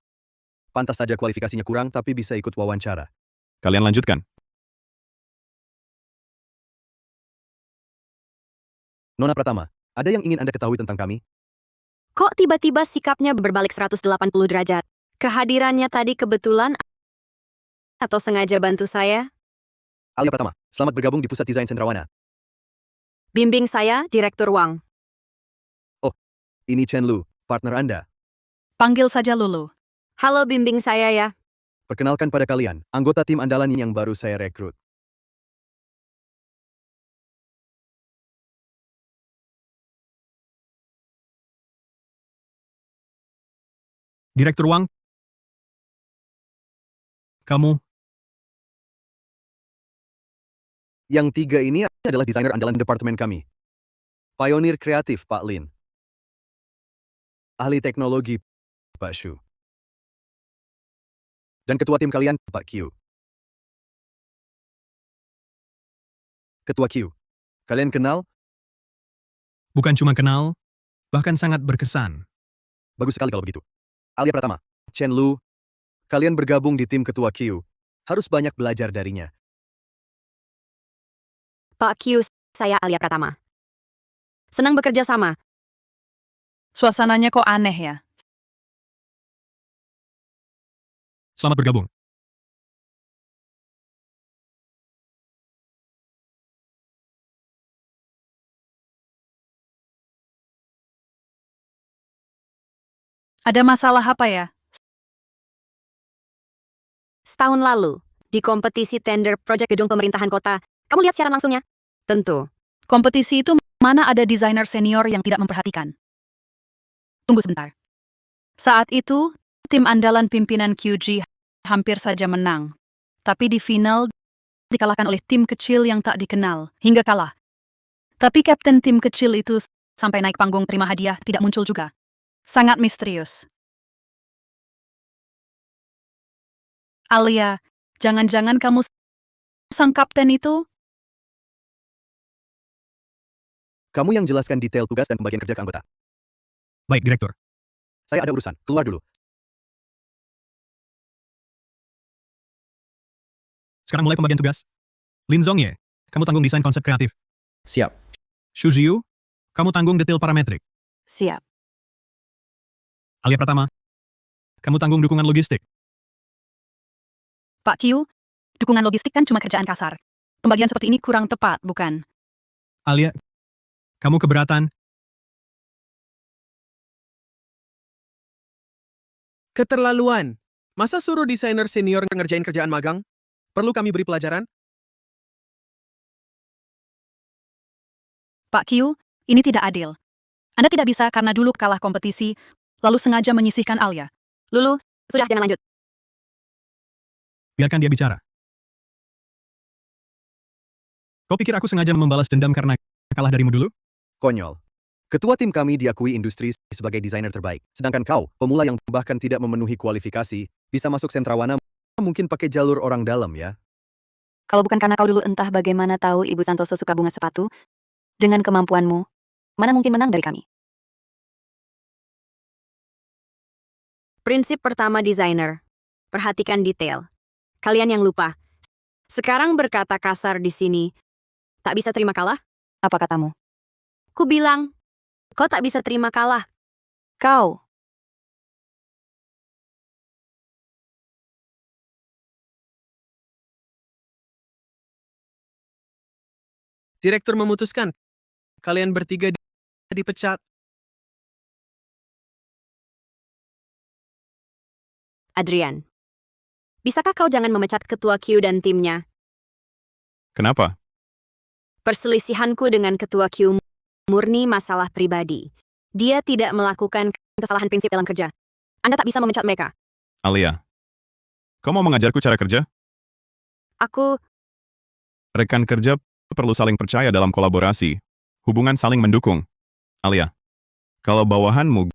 Pantas saja kualifikasinya kurang tapi bisa ikut wawancara. Kalian lanjutkan. Nona Pratama, ada yang ingin Anda ketahui tentang kami? Kok tiba-tiba sikapnya berbalik 180 derajat? Kehadirannya tadi kebetulan atau sengaja bantu saya? Alia Pratama, selamat bergabung di Pusat Desain Sentrawana. Bimbing saya, Direktur Wang. Ini Chen Lu, partner Anda. Panggil saja Lulu. Halo bimbing saya ya. Perkenalkan pada kalian, anggota tim andalan yang baru saya rekrut. Direktur Wang, kamu, Yang tiga ini adalah desainer andalan departemen kami. Pionir kreatif Pak Lin. Ahli teknologi Pak Shu. Dan ketua tim kalian Pak Q. Ketua Q, kalian kenal? bukan cuma kenal, bahkan sangat berkesan. Bagus sekali kalau begitu. Alia Pratama, Chen Lu, kalian bergabung di tim ketua Q. Harus banyak belajar darinya. Pak Q, saya Alia Pratama. Senang bekerja sama. Suasananya kok aneh ya? Selamat bergabung. Ada masalah apa ya? Setahun lalu, di kompetisi tender proyek gedung pemerintahan kota, kamu lihat siaran langsungnya? Tentu. Kompetisi itu mana ada desainer senior yang tidak memperhatikan? Tunggu sebentar. Saat itu, tim andalan pimpinan QG hampir saja menang. Tapi di final, dikalahkan oleh tim kecil yang tak dikenal, hingga kalah. Tapi kapten tim kecil itu sampai naik panggung terima hadiah tidak muncul juga. Sangat misterius. Alia, jangan-jangan kamu sang kapten itu? Kamu yang jelaskan detail tugas dan pembagian kerja ke anggota. Baik, Direktur. Saya ada urusan, keluar dulu. Sekarang mulai pembagian tugas. Lin Zongye, kamu tanggung desain konsep kreatif. Siap. Xu Ziyu, kamu tanggung detail parametrik. Siap. Alia Pratama, kamu tanggung dukungan logistik. Pak Q, dukungan logistik kan cuma kerjaan kasar. Pembagian seperti ini kurang tepat, bukan? Alia, kamu keberatan? Keterlaluan. Masa suruh desainer senior ngerjain kerjaan magang? Perlu kami beri pelajaran? Pak Q, ini tidak adil. Anda tidak bisa karena dulu kalah kompetisi, lalu sengaja menyisihkan Alia. Lulu, sudah jangan lanjut. Biarkan dia bicara. Kau pikir aku sengaja membalas dendam karena kalah darimu dulu? Konyol. Ketua tim kami diakui industri sebagai desainer terbaik. Sedangkan kau, pemula yang bahkan tidak memenuhi kualifikasi, bisa masuk Sentrawana mungkin pakai jalur orang dalam ya. Kalau bukan karena kau dulu entah bagaimana tahu Ibu Santoso suka bunga sepatu, dengan kemampuanmu, mana mungkin menang dari kami? Prinsip pertama desainer. Perhatikan detail. Kalian yang lupa. Sekarang berkata kasar di sini. Tak bisa terima kalah? Apa katamu? Ku bilang, kau tak bisa terima kalah. Kau. Direktur memutuskan. Kalian bertiga dipecat. Adrian. Bisakah kau jangan memecat ketua Q dan timnya? Kenapa? Perselisihanku dengan ketua Q murni masalah pribadi. Dia tidak melakukan kesalahan prinsip dalam kerja. Anda tak bisa memecat mereka. Alia, kau mau mengajarku cara kerja? Aku, Rekan kerja perlu saling percaya dalam kolaborasi. Hubungan saling mendukung. Alia, kalau bawahanmu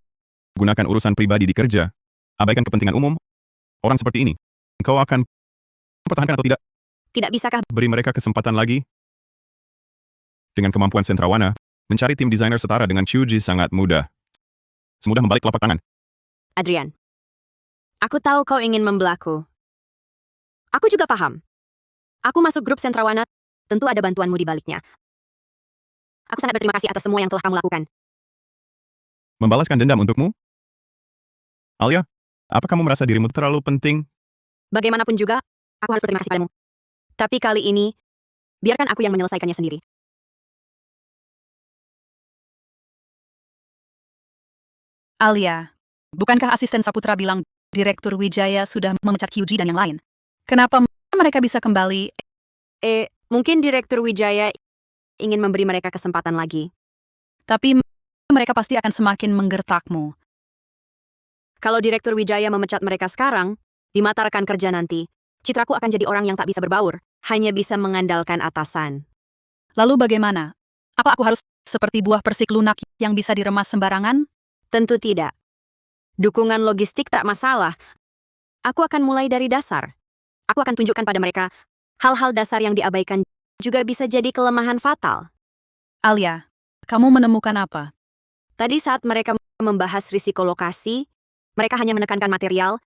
gunakan urusan pribadi di kerja, abaikan kepentingan umum, orang seperti ini, engkau akan pertahankan atau tidak? Tidak bisakah Beri mereka kesempatan lagi. Dengan kemampuan Sentrawana, mencari tim desainer setara dengan Chuji sangat mudah. Semudah membalik telapak tangan. Adrian? Aku tahu kau ingin membelaku. Aku juga paham. Aku masuk grup Sentrawana, tentu ada bantuanmu di baliknya. Aku sangat berterima kasih atas semua yang telah kamu lakukan. Membalaskan dendam untukmu? Alia, apa kamu merasa dirimu terlalu penting? Bagaimanapun juga, aku harus berterima kasih padamu. Tapi kali ini, biarkan aku yang menyelesaikannya sendiri. Alia, bukankah asisten Saputra bilang Direktur Wijaya sudah memecat QG dan yang lain? Kenapa mereka bisa kembali? Mungkin Direktur Wijaya ingin memberi mereka kesempatan lagi. Tapi mereka pasti akan semakin menggertakmu. Kalau Direktur Wijaya memecat mereka sekarang, di mata rekan kerja nanti, citraku akan jadi orang yang tak bisa berbaur, hanya bisa mengandalkan atasan. Lalu bagaimana? Apa aku harus seperti buah persik lunak yang bisa diremas sembarangan? Tentu tidak. Dukungan logistik tak masalah. Aku akan mulai dari dasar. Aku akan tunjukkan pada mereka, hal-hal dasar yang diabaikan juga bisa jadi kelemahan fatal. Alia, kamu menemukan apa? Tadi saat mereka membahas risiko lokasi, mereka hanya menekankan material,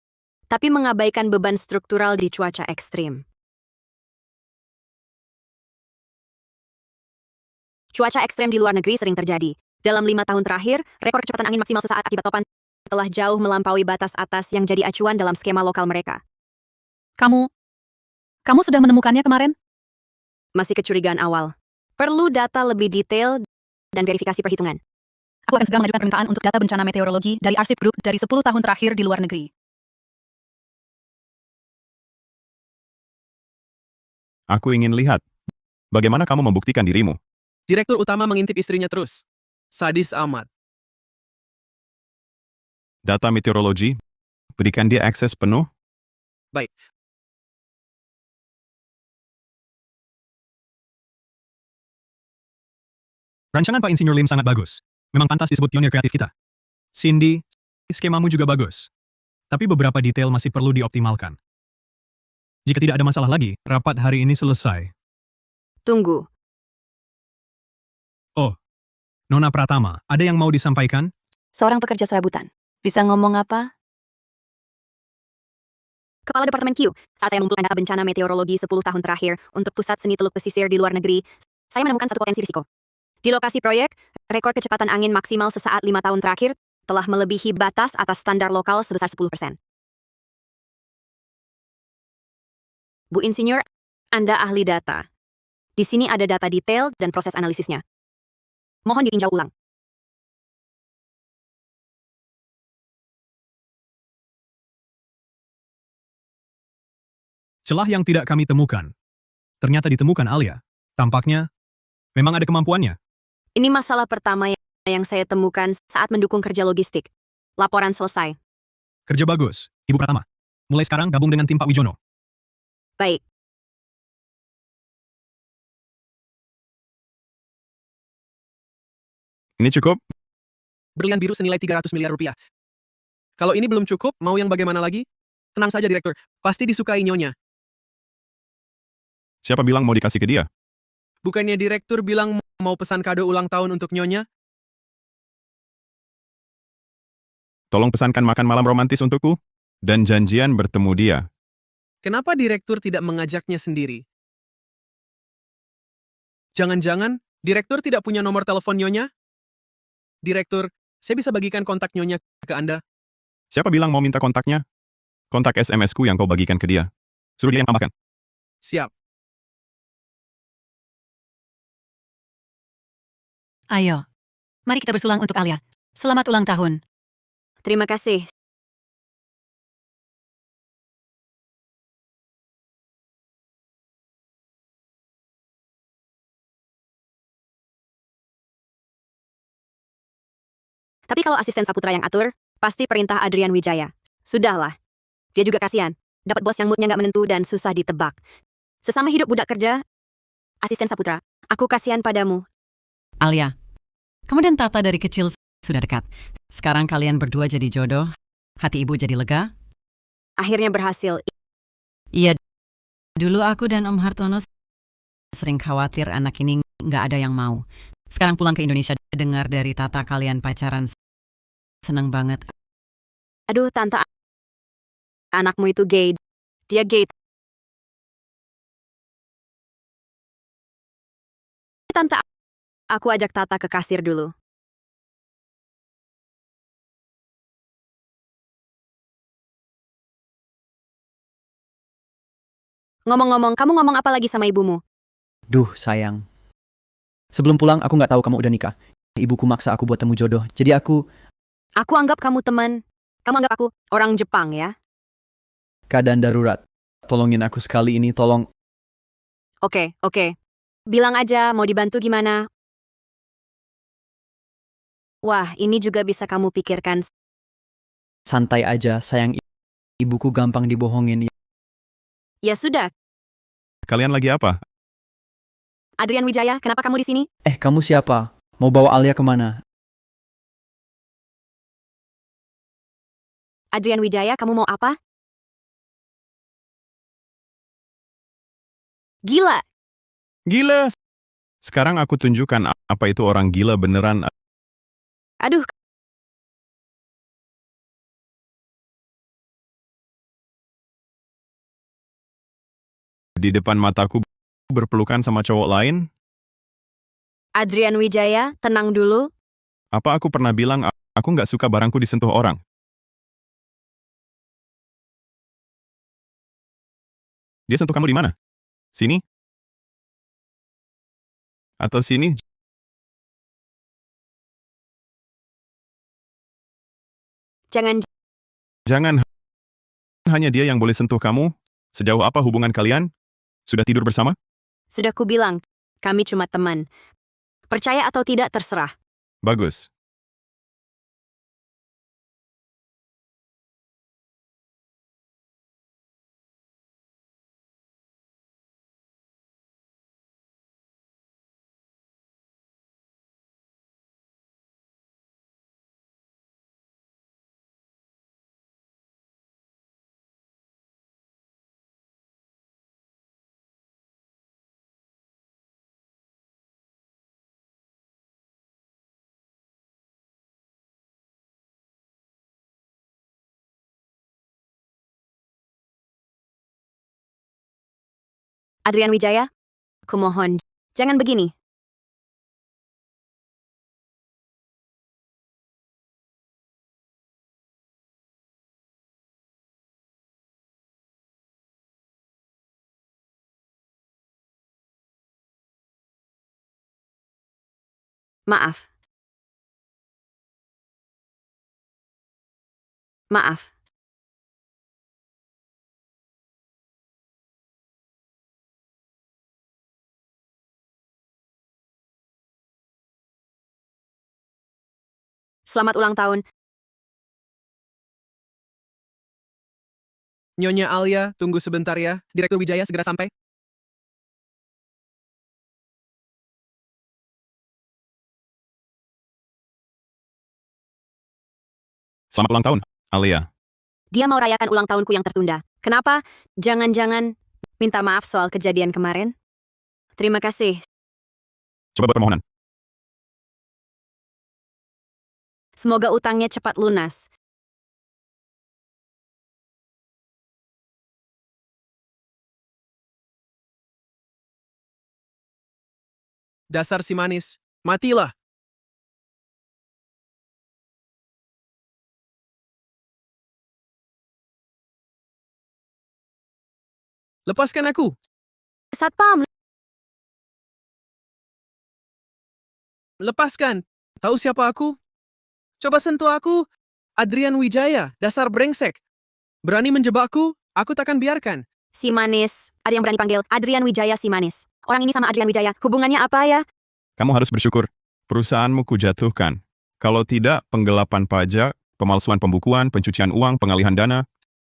tapi mengabaikan beban struktural di cuaca ekstrim. Cuaca ekstrem di luar negeri sering terjadi. Dalam 5 tahun terakhir, rekor kecepatan angin maksimal sesaat akibat topan telah jauh melampaui batas atas yang jadi acuan dalam skema lokal mereka. Kamu sudah menemukannya kemarin? Masih kecurigaan awal. Perlu data lebih detail dan verifikasi perhitungan. Aku akan segera mengajukan permintaan untuk data bencana meteorologi dari arsip grup dari 10 tahun terakhir di luar negeri. Aku ingin lihat. Bagaimana kamu membuktikan dirimu? Direktur utama mengintip istrinya terus. Sadis amat. Data meteorologi, berikan dia akses penuh. Baik. Rancangan Pak Insinyur Lim sangat bagus. Memang pantas disebut pionir kreatif kita. Cindy, skemamu juga bagus. Tapi beberapa detail masih perlu dioptimalkan. Jika tidak ada masalah lagi, rapat hari ini selesai. Tunggu. Oh, Nona Pratama, ada yang mau disampaikan? Seorang pekerja serabutan. Bisa ngomong apa? Kepala Departemen Q, saat saya mengumpulkan data bencana meteorologi 10 tahun terakhir untuk pusat seni teluk pesisir di luar negeri, saya menemukan satu potensi risiko. Di lokasi proyek, rekor kecepatan angin maksimal sesaat 5 tahun terakhir telah melebihi batas atas standar lokal sebesar 10%. Bu Insinyur, Anda ahli data. Di sini ada data detail dan proses analisisnya. Mohon ditinjau ulang. Celah yang tidak kami temukan. Ternyata ditemukan Alia. Tampaknya, memang ada kemampuannya. Ini masalah pertama yang saya temukan saat mendukung kerja logistik. Laporan selesai. Kerja bagus, Ibu Pratama. Mulai sekarang gabung dengan tim Pak Wijono. Baik. Ini cukup? Berlian biru senilai 300 miliar rupiah. Kalau ini belum cukup, mau yang bagaimana lagi? Tenang saja, Direktur. Pasti disukai nyonya. Siapa bilang mau dikasih ke dia? Bukannya Direktur bilang mau pesan kado ulang tahun untuk nyonya? Tolong pesankan makan malam romantis untukku, dan janjian bertemu dia. Kenapa Direktur tidak mengajaknya sendiri? Jangan-jangan Direktur tidak punya nomor telepon nyonya? Direktur, saya bisa bagikan kontak nyonya ke Anda. Siapa bilang mau minta kontaknya? Kontak SMS-ku yang kau bagikan ke dia. Suruh dia yang tambahkan. Siap. Ayo, mari kita bersulang untuk Alia. Selamat ulang tahun. Terima kasih. Tapi kalau asisten Saputra yang atur, pasti perintah Adrian Wijaya. Sudahlah. Dia juga kasihan. Dapat bos yang moodnya nggak menentu dan susah ditebak. Sesama hidup budak kerja, asisten Saputra, aku kasihan padamu. Alia, kamu dan Tata dari kecil sudah dekat. Sekarang kalian berdua jadi jodoh. Hati ibu jadi lega. Akhirnya berhasil. Iya, dulu aku dan Om Hartono sering khawatir anak ini nggak ada yang mau. Sekarang pulang ke Indonesia dengar dari Tata kalian pacaran. Seneng banget. Aduh, Tante, anakmu itu gay. Dia gay. Tante, aku ajak Tata ke kasir dulu. Ngomong-ngomong, kamu ngomong apa lagi sama ibumu? Duh, sayang. Sebelum pulang, aku nggak tahu kamu udah nikah. Ibuku maksa aku buat temu jodoh. Jadi aku Aku anggap kamu teman. Kamu anggap aku orang Jepang ya? keadaan darurat. Tolongin aku sekali ini, tolong. Oke. Bilang aja mau dibantu gimana. Wah, ini juga bisa kamu pikirkan. Santai aja, sayang. Ibuku gampang dibohongin. Ya sudah, Kalian lagi apa? Adrian Wijaya, kenapa kamu di sini? Kamu siapa? Mau bawa Alia kemana? Adrian Wijaya, kamu mau apa? Gila, Gila! Sekarang aku tunjukkan apa itu orang gila beneran. aduh, Di depan mataku berpelukan sama cowok lain. Adrian Wijaya, tenang dulu. Apa aku pernah bilang aku nggak suka barangku disentuh orang? Dia sentuh kamu di mana? Sini? Atau sini? Jangan, Jangan. Hanya dia yang boleh sentuh kamu. Sejauh apa hubungan kalian? Sudah tidur bersama? sudah kubilang, kami cuma teman. Percaya atau tidak terserah. Bagus. Adrian Wijaya, kumohon, jangan begini. Maaf. Maaf. Selamat ulang tahun. Nyonya Alia, tunggu sebentar ya. Direktur Wijaya segera sampai. Selamat ulang tahun, Alia. Dia mau rayakan ulang tahunku yang tertunda. Kenapa? Jangan-jangan minta maaf soal kejadian kemarin? Terima kasih. Coba permohonan. Semoga utangnya cepat lunas. Dasar si manis. Matilah. Lepaskan aku. Satpam, Lepaskan. Tahu siapa aku? Coba sentuh aku. Adrian Wijaya, dasar brengsek. Berani menjebakku? Aku takkan biarkan. si manis. Ada yang berani panggil Adrian Wijaya si manis. Orang ini sama Adrian Wijaya, hubungannya apa ya? Kamu harus bersyukur. Perusahaanmu kujatuhkan. Kalau tidak, penggelapan pajak, pemalsuan pembukuan, pencucian uang, pengalihan dana.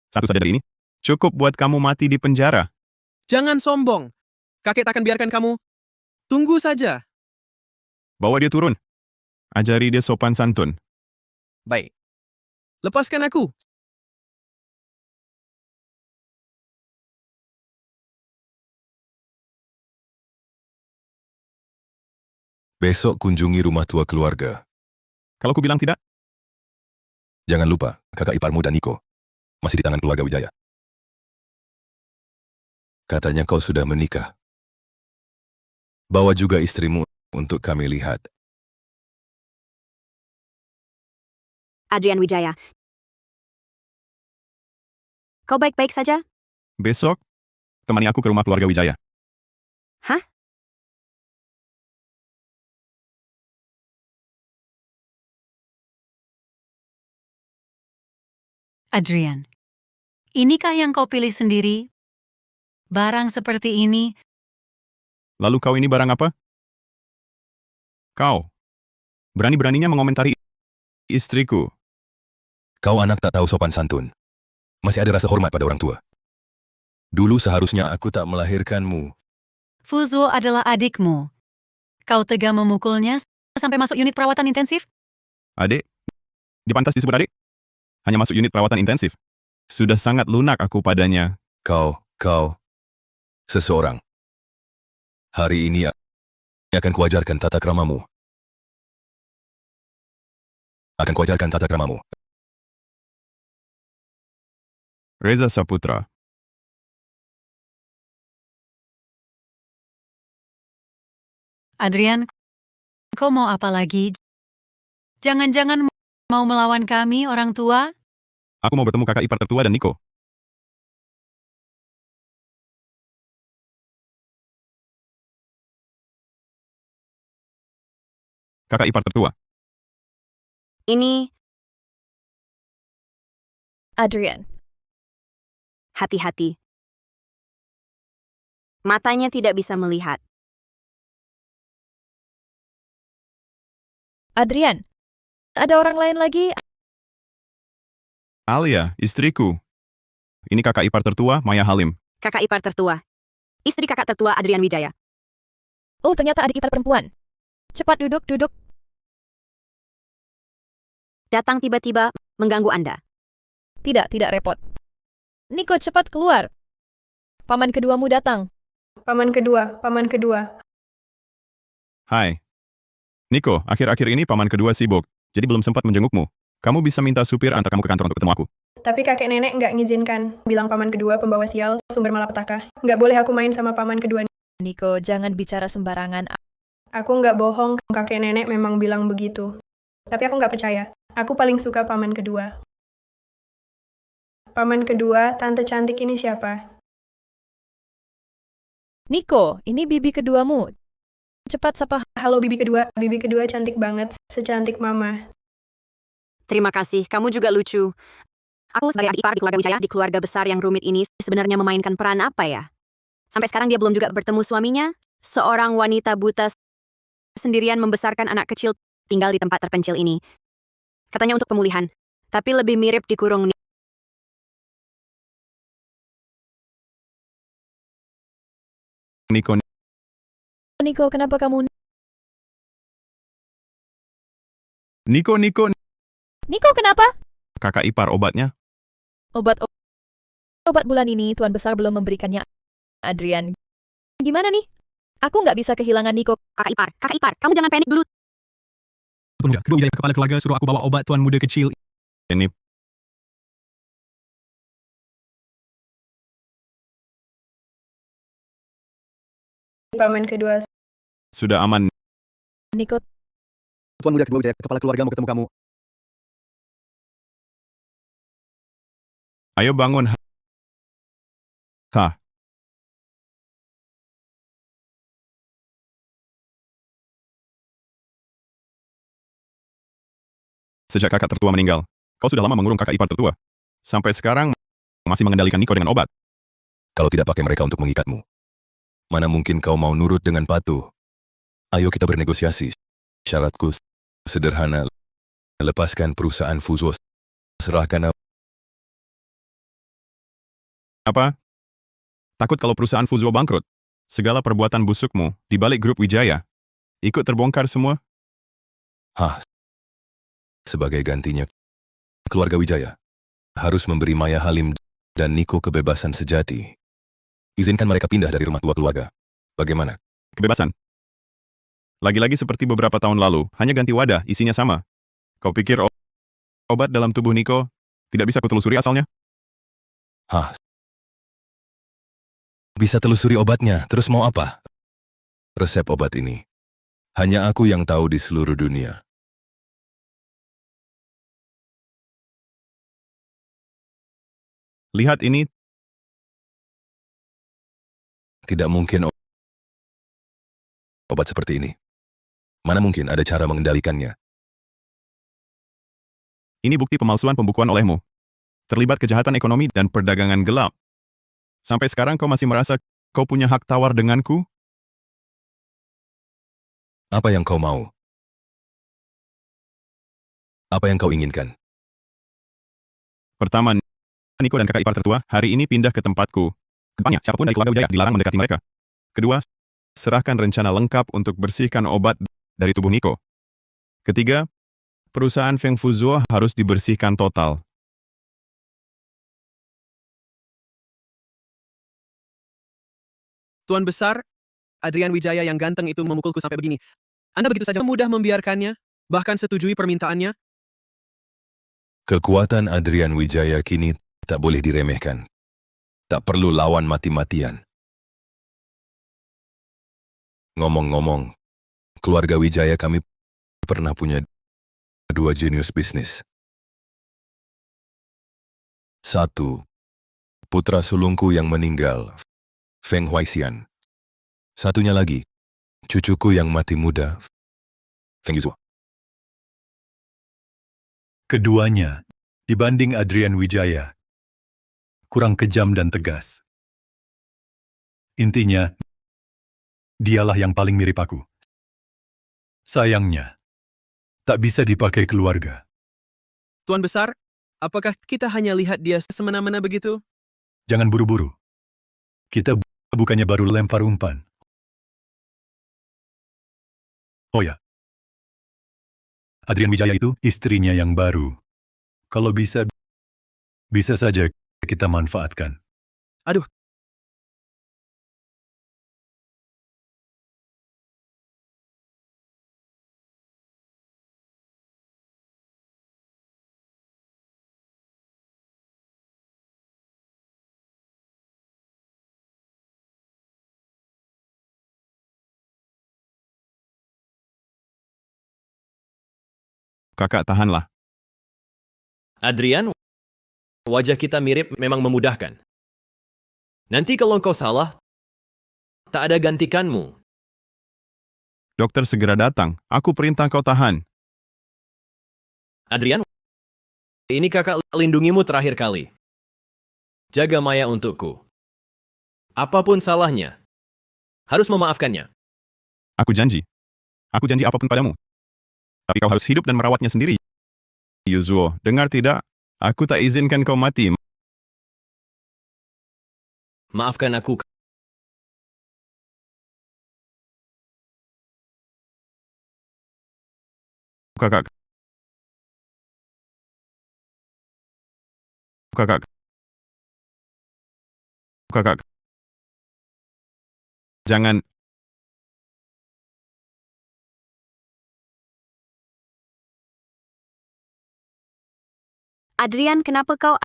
Satu saja dari ini. Cukup buat kamu mati di penjara. Jangan sombong. Kakek takkan biarkan kamu. Tunggu saja. Bawa dia turun. Ajari dia sopan santun. Baik. Lepaskan aku. Besok kunjungi rumah tua keluarga. Kalau ku bilang tidak, Jangan lupa, kakak iparmu dan Niko masih di tangan keluarga Wijaya. Katanya kau sudah menikah. Bawa juga istrimu untuk kami lihat. Adrian Wijaya. Kau baik-baik saja? besok temani aku ke rumah keluarga Wijaya. Hah? Adrian, inikah yang kau pilih sendiri? Barang seperti ini, Lalu kau ini barang apa? Kau. Berani-beraninya mengomentari istriku. Kau anak tak tahu sopan santun. Masih ada rasa hormat pada orang tua. Dulu seharusnya aku tak melahirkanmu. Fuzo adalah adikmu. Kau tega memukulnya sampai masuk unit perawatan intensif? Adik? Dipantas disebut adik? Hanya masuk unit perawatan intensif. Sudah sangat lunak aku padanya. Kau, seseorang. Hari ini akan kuajarkan tata kramamu. Reza Saputra. Adrian, kau mau apa lagi? Jangan-jangan mau melawan kami, orang tua? Aku mau bertemu kakak ipar tertua dan Niko. Kakak ipar tertua. Ini Adrian, hati-hati. Matanya tidak bisa melihat. Adrian, ada orang lain lagi? Alia, istriku. Ini kakak ipar tertua, Maya Halim. Kakak ipar tertua. Istri kakak tertua Adrian Wijaya. Oh, ternyata adik ipar perempuan. Cepat duduk. Datang tiba-tiba mengganggu Anda. Tidak repot. Niko, cepat keluar. Paman keduamu datang. Paman kedua. Hai. Niko, akhir-akhir ini paman kedua sibuk, jadi belum sempat menjengukmu. Kamu bisa minta supir antar kamu ke kantor untuk ketemu aku. Tapi kakek nenek nggak ngizinkan. Bilang paman kedua pembawa sial, sumber malapetaka. Nggak boleh aku main sama paman kedua. Niko, jangan bicara sembarangan. Aku nggak bohong, kakek nenek memang bilang begitu. Tapi aku nggak percaya. Aku paling suka paman kedua. Paman kedua, tante cantik ini siapa? Niko, ini bibi keduamu. Cepat sapa. Halo bibi kedua. Bibi kedua cantik banget, secantik mama. Terima kasih, kamu juga lucu. Aku sebagai adik ipar di keluarga Wijaya, di keluarga besar yang rumit ini, sebenarnya memainkan peran apa ya? Sampai sekarang dia belum juga bertemu suaminya. Seorang wanita buta sendirian membesarkan anak kecil tinggal di tempat terpencil ini. Katanya untuk pemulihan, tapi lebih mirip dikurung. Niko, Niko, kenapa kamu? Niko, Niko, kenapa? kakak ipar obatnya. Obat bulan ini Tuan Besar belum memberikannya. Adrian, gimana nih? Aku nggak bisa kehilangan Niko. Kakak ipar, kamu jangan panik dulu. Tunggu, kedua Wijaya kepala keluarga suruh aku bawa obat tuan muda kecil. Ini Paman kedua. sudah aman. Niko, Tuan muda kedua Wijaya, kepala keluarga mau ketemu kamu. Ayo bangun. Hah. Sejak kakak tertua meninggal, kau sudah lama mengurung kakak ipar tertua. Sampai sekarang, masih mengendalikan Niko dengan obat. Kalau tidak pakai mereka untuk mengikatmu, mana mungkin kau mau nurut dengan patuh? Ayo kita bernegosiasi. Syaratku sederhana. Lepaskan perusahaan Fuzo. Serahkan Apa? Takut kalau perusahaan Fuzo bangkrut? Segala perbuatan busukmu di balik grup Wijaya ikut terbongkar semua? Hah, sebagai gantinya, keluarga Wijaya harus memberi Maya Halim dan Niko kebebasan sejati. Izinkan mereka pindah dari rumah tua keluarga. Bagaimana? Kebebasan. Lagi-lagi seperti beberapa tahun lalu, hanya ganti wadah, isinya sama. Kau pikir obat dalam tubuh Niko tidak bisa kutelusuri asalnya? Hah, bisa telusuri obatnya, terus mau apa? Resep obat ini hanya aku yang tahu di seluruh dunia. Lihat ini, Tidak mungkin obat seperti ini. Mana mungkin ada cara mengendalikannya? ini bukti pemalsuan pembukuan olehmu. Terlibat kejahatan ekonomi dan perdagangan gelap. Sampai sekarang kau masih merasa kau punya hak tawar denganku? Apa yang kau mau? Apa yang kau inginkan? Pertama, Niko dan kakak ipar tertua hari ini pindah ke tempatku. Kedepannya, siapapun dari keluarga Wijaya dilarang mendekati mereka. Kedua, serahkan rencana lengkap untuk bersihkan obat dari tubuh Niko. Ketiga, perusahaan Feng Fuzuo harus dibersihkan total. Tuan Besar, Adrian Wijaya yang ganteng itu memukulku sampai begini. Anda begitu saja mudah membiarkannya, bahkan setujui permintaannya? Kekuatan Adrian Wijaya kini tak boleh diremehkan. Tak perlu lawan mati-matian. Ngomong-ngomong, keluarga Wijaya kami pernah punya 2 jenius bisnis. 1. Putra sulungku yang meninggal, Feng Huaixian. Satunya lagi, cucuku yang mati muda, Feng Yuzhuo. Keduanya, dibanding Adrian Wijaya, kurang kejam dan tegas. Intinya, dialah yang paling mirip aku. Sayangnya, tak bisa dipakai keluarga. Tuan Besar, apakah kita hanya lihat dia semena-mena begitu? Jangan buru-buru. Kita bukannya baru lempar umpan. Oh ya, Adrian Wijaya itu istrinya yang baru. Kalau bisa saja kita manfaatkan. Aduh. Kakak, tahanlah. Adrian, wajah kita mirip memang memudahkan. Nanti kalau kau salah, tak ada gantikanmu. Dokter segera datang. Aku perintah kau tahan. Adrian, ini kakak lindungimu terakhir kali. Jaga Maya untukku. Apapun salahnya, harus memaafkannya. Aku janji. Aku janji apapun padamu. Tapi kau harus hidup dan merawatnya sendiri. Yuzhuo, dengar tidak? Aku tak izinkan kau mati. Maafkan aku. Kakak. Kakak. Kakak. Jangan. Adrian, kenapa kau...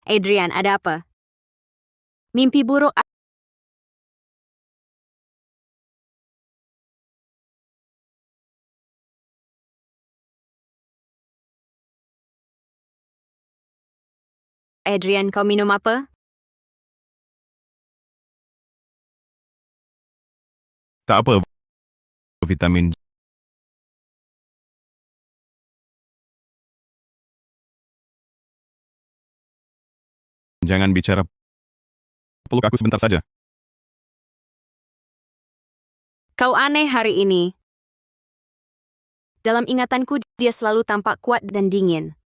Adrian, ada apa? Mimpi buruk... Adrian, kau minum apa? Tak apa. Vitamin. Jangan bicara. Peluk aku sebentar saja. Kau aneh hari ini. Dalam ingatanku, dia selalu tampak kuat dan dingin.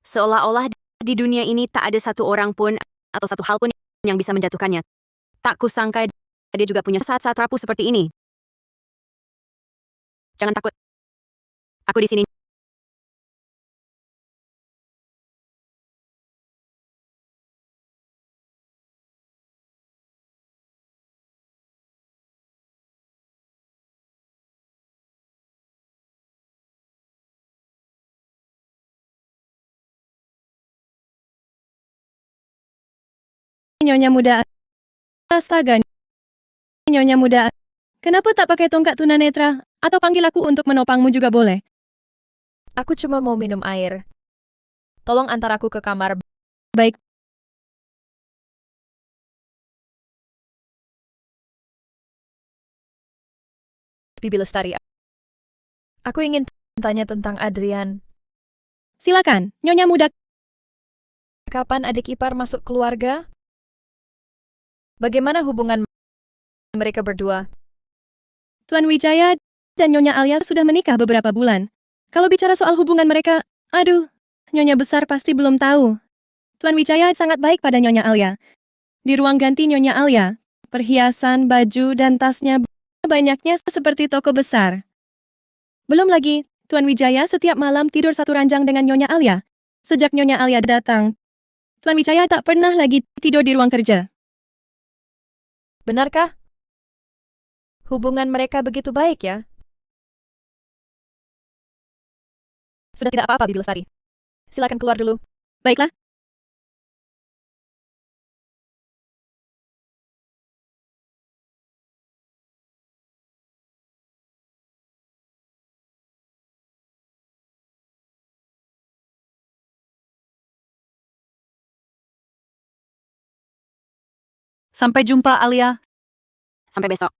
Seolah-olah di dunia ini tak ada satu orang pun atau satu hal pun yang bisa menjatuhkannya. Tak kusangka dia juga punya saat-saat rapuh seperti ini. Jangan takut. Aku di sini. Nyonya muda. Astaga. Nyonya muda. Kenapa tak pakai tongkat tunanetra? Atau panggil aku untuk menopangmu juga boleh. Aku cuma mau minum air. Tolong antar aku ke kamar. Baik. Bibi Lestari. Aku ingin tanya tentang Adrian. Silakan, Nyonya muda. Kapan adik ipar masuk keluarga? Bagaimana hubungan mereka berdua? Tuan Wijaya dan Nyonya Alia sudah menikah beberapa bulan. Kalau bicara soal hubungan mereka, aduh, Nyonya besar pasti belum tahu. Tuan Wijaya sangat baik pada Nyonya Alia. Di ruang ganti Nyonya Alia, perhiasan, baju, dan tasnya banyaknya seperti toko besar. Belum lagi, Tuan Wijaya setiap malam tidur satu ranjang dengan Nyonya Alia. Sejak Nyonya Alia datang, Tuan Wijaya tak pernah lagi tidur di ruang kerja. Benarkah? Hubungan mereka begitu baik ya? Sudah tidak apa-apa, Bibi Lestari. Silakan keluar dulu. Baiklah. Sampai jumpa, Alia. Sampai besok.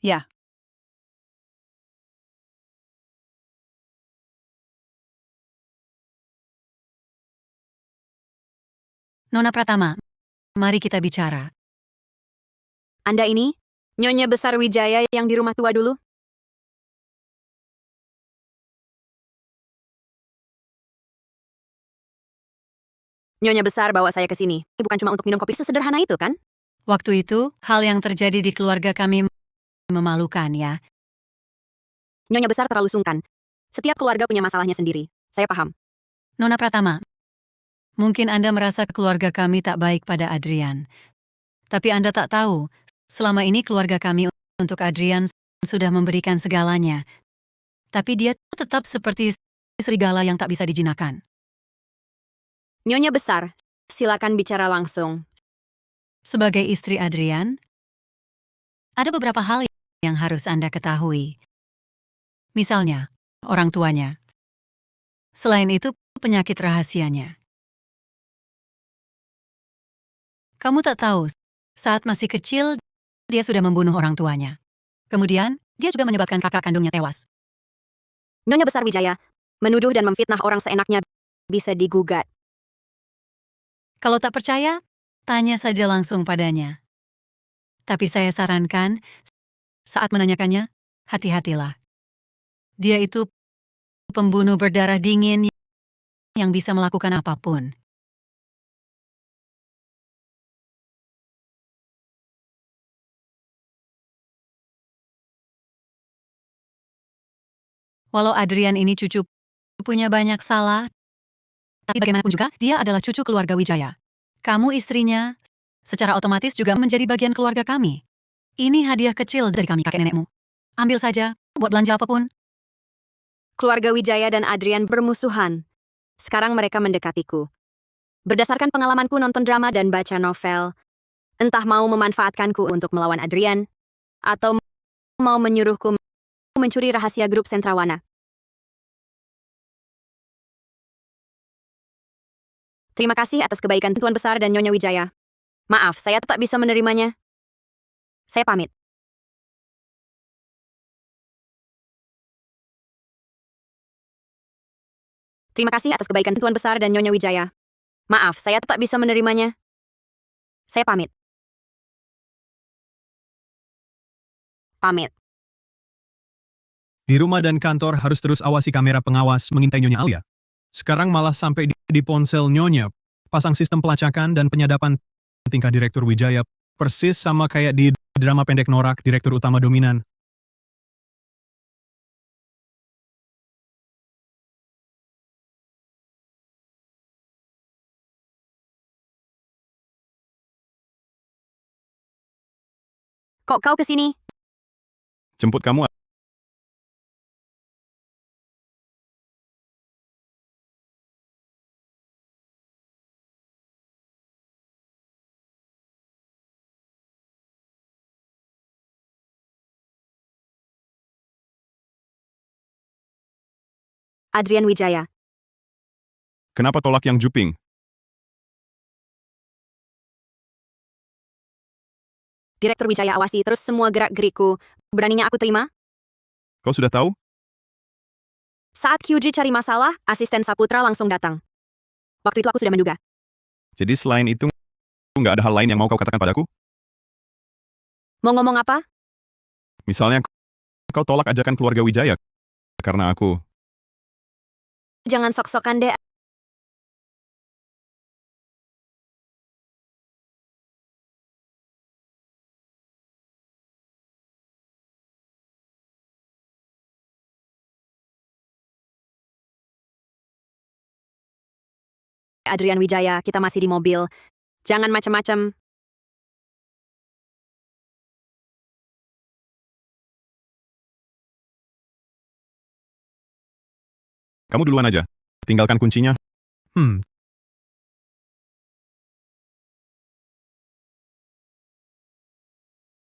Ya. Nona Pratama, mari kita bicara. Anda ini, Nyonya besar Wijaya yang di rumah tua dulu? Nyonya besar bawa saya ke sini. Bukan cuma untuk minum kopi sesederhana itu, kan? Waktu itu, hal yang terjadi di keluarga kami memalukan ya. Nyonya besar terlalu sungkan. Setiap keluarga punya masalahnya sendiri. Saya paham. Nona Pratama, mungkin Anda merasa keluarga kami tak baik pada Adrian. Tapi Anda tak tahu, selama ini keluarga kami untuk Adrian sudah memberikan segalanya. Tapi dia tetap seperti serigala yang tak bisa dijinakan. Nyonya besar, silakan bicara langsung. Sebagai istri Adrian, ada beberapa hal yang harus Anda ketahui. Misalnya, orang tuanya. Selain itu, penyakit rahasianya. Kamu tak tahu, saat masih kecil, dia sudah membunuh orang tuanya. Kemudian, dia juga menyebabkan kakak kandungnya tewas. Nyonya besar Wijaya, menuduh dan memfitnah orang seenaknya bisa digugat. Kalau tak percaya, tanya saja langsung padanya. Tapi saya sarankan, saat menanyakannya, hati-hatilah. Dia itu pembunuh berdarah dingin yang bisa melakukan apapun. Walau Adrian ini cucu punya banyak salah, tapi bagaimanapun juga, dia adalah cucu keluarga Wijaya. Kamu istrinya, secara otomatis juga menjadi bagian keluarga kami. Ini hadiah kecil dari kami kakek nenekmu. Ambil saja, buat belanja apapun. Keluarga Wijaya dan Adrian bermusuhan. Sekarang mereka mendekatiku. Berdasarkan pengalamanku nonton drama dan baca novel, entah mau memanfaatkanku untuk melawan Adrian, atau mau menyuruhku mencuri rahasia grup Sentrawana. Terima kasih atas kebaikan Tuan Besar dan Nyonya Wijaya. Maaf, saya tak bisa menerimanya. Saya pamit. Terima kasih atas kebaikan Tuan Besar dan Nyonya Wijaya. Maaf, saya tak bisa menerimanya. Saya pamit. Pamit. Di rumah dan kantor harus terus awasi kamera pengawas mengintai Nyonya Alia. Sekarang malah sampai di ponsel Nyonya, pasang sistem pelacakan dan penyadapan tingkah Direktur Wijaya, persis sama kayak di drama pendek norak Direktur Utama Dominan. Kok kau kesini? Jemput kamu. Adrian Wijaya. Kenapa tolak yang Juping? Direktur Wijaya awasi terus semua gerak-gerikku. Beraninya aku terima? Kau sudah tahu? Saat QG cari masalah, asisten Saputra langsung datang. Waktu itu aku sudah menduga. Jadi selain itu, nggak ada hal lain yang mau kau katakan padaku? Mau ngomong apa? Misalnya, kau tolak ajakan keluarga Wijaya. Karena aku. Jangan sok-sokan deh. Adrian Wijaya, kita masih di mobil. Jangan macam-macam. Kamu duluan aja. Tinggalkan kuncinya.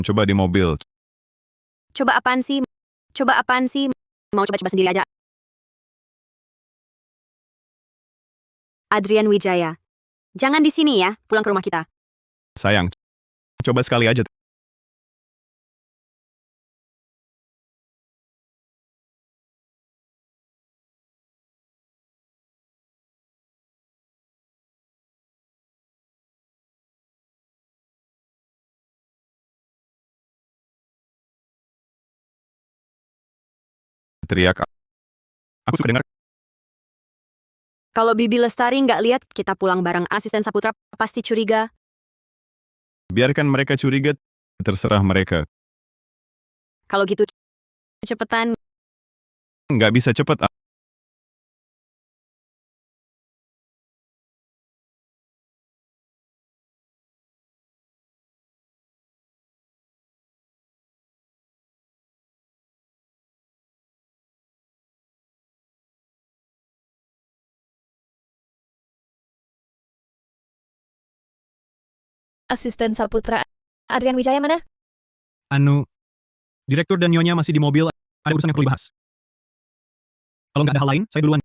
Coba di mobil. Coba apaan sih? Coba apaan sih? Mau coba-coba sendiri aja. Adrian Wijaya. Jangan di sini ya, pulang ke rumah kita. Sayang. Coba sekali aja. Teriak. Aku suka dengar. Kalau Bibi Lestari nggak lihat kita pulang bareng asisten Saputra, pasti curiga. Biarkan mereka curiga. Terserah mereka. Kalau gitu, cepetan. Nggak bisa cepet. Asisten Saputra. Adrian Wijaya mana? Direktur dan Nyonya masih di mobil, ada urusan yang perlu dibahas. Kalau nggak ada hal lain, saya duluan.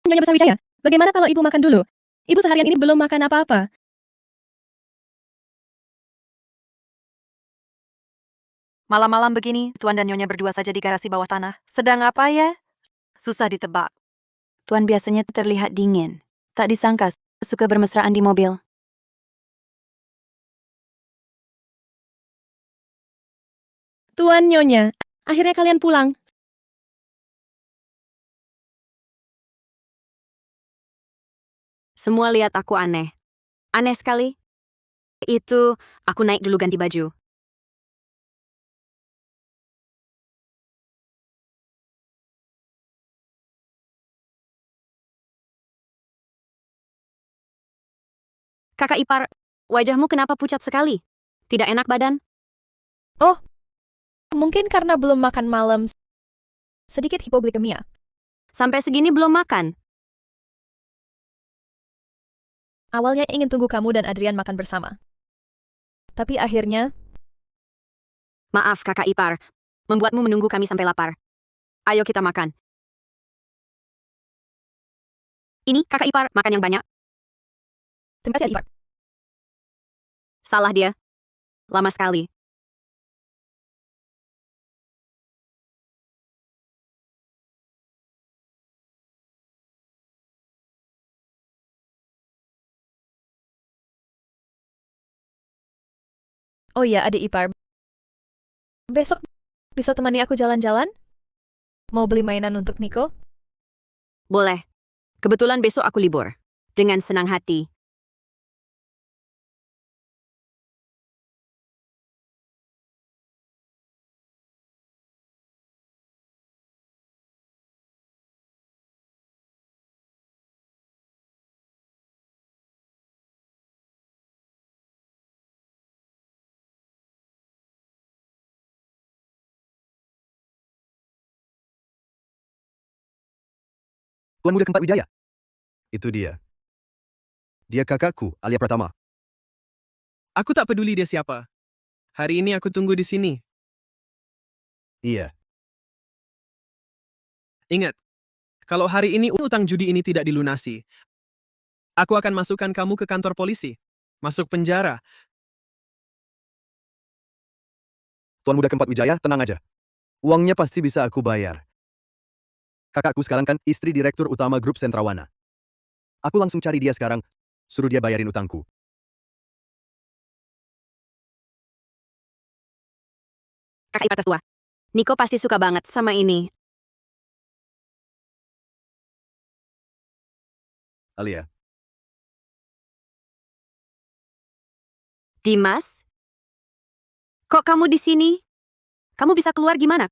Nyonya Besar Wijaya, bagaimana kalau ibu makan dulu? Ibu seharian ini belum makan apa-apa. Malam-malam begini, Tuan dan Nyonya berdua saja di garasi bawah tanah. Sedang apa ya? Susah ditebak. Tuan biasanya terlihat dingin. Tak disangka, suka bermesraan di mobil. Tuan Nyonya, akhirnya kalian pulang. Semua lihat aku aneh. Aneh sekali. Itu, aku naik dulu ganti baju. Kakak ipar, wajahmu kenapa pucat sekali? Tidak enak badan? Oh, mungkin karena belum makan malam. Sedikit hipoglikemia. Sampai segini belum makan? Awalnya ingin tunggu kamu dan Adrian makan bersama. Tapi akhirnya, Maaf kakak ipar, membuatmu menunggu kami sampai lapar. Ayo kita makan. Ini kakak ipar, makan yang banyak. terima kasih Ipar. Salah dia. Lama sekali. Oh iya, adik ipar. Besok bisa temani aku jalan-jalan? Mau beli mainan untuk Niko? Boleh. Kebetulan besok aku libur. Dengan senang hati. Tuan Muda Keempat Wijaya. Itu dia. Dia kakakku, Alia Pratama. Aku tak peduli dia siapa. Hari ini aku tunggu di sini. Iya. Ingat, kalau hari ini utang judi ini tidak dilunasi, aku akan masukkan kamu ke kantor polisi. Masuk penjara. Tuan Muda Keempat Wijaya, tenang aja. Uangnya pasti bisa aku bayar. Kakakku sekarang kan istri direktur utama grup Sentrawana. Aku langsung cari dia sekarang, suruh dia bayarin utangku. Kakak ipar tertua. Niko pasti suka banget sama ini. Alia, Dimas? Kok kamu di sini? Kamu bisa keluar gimana?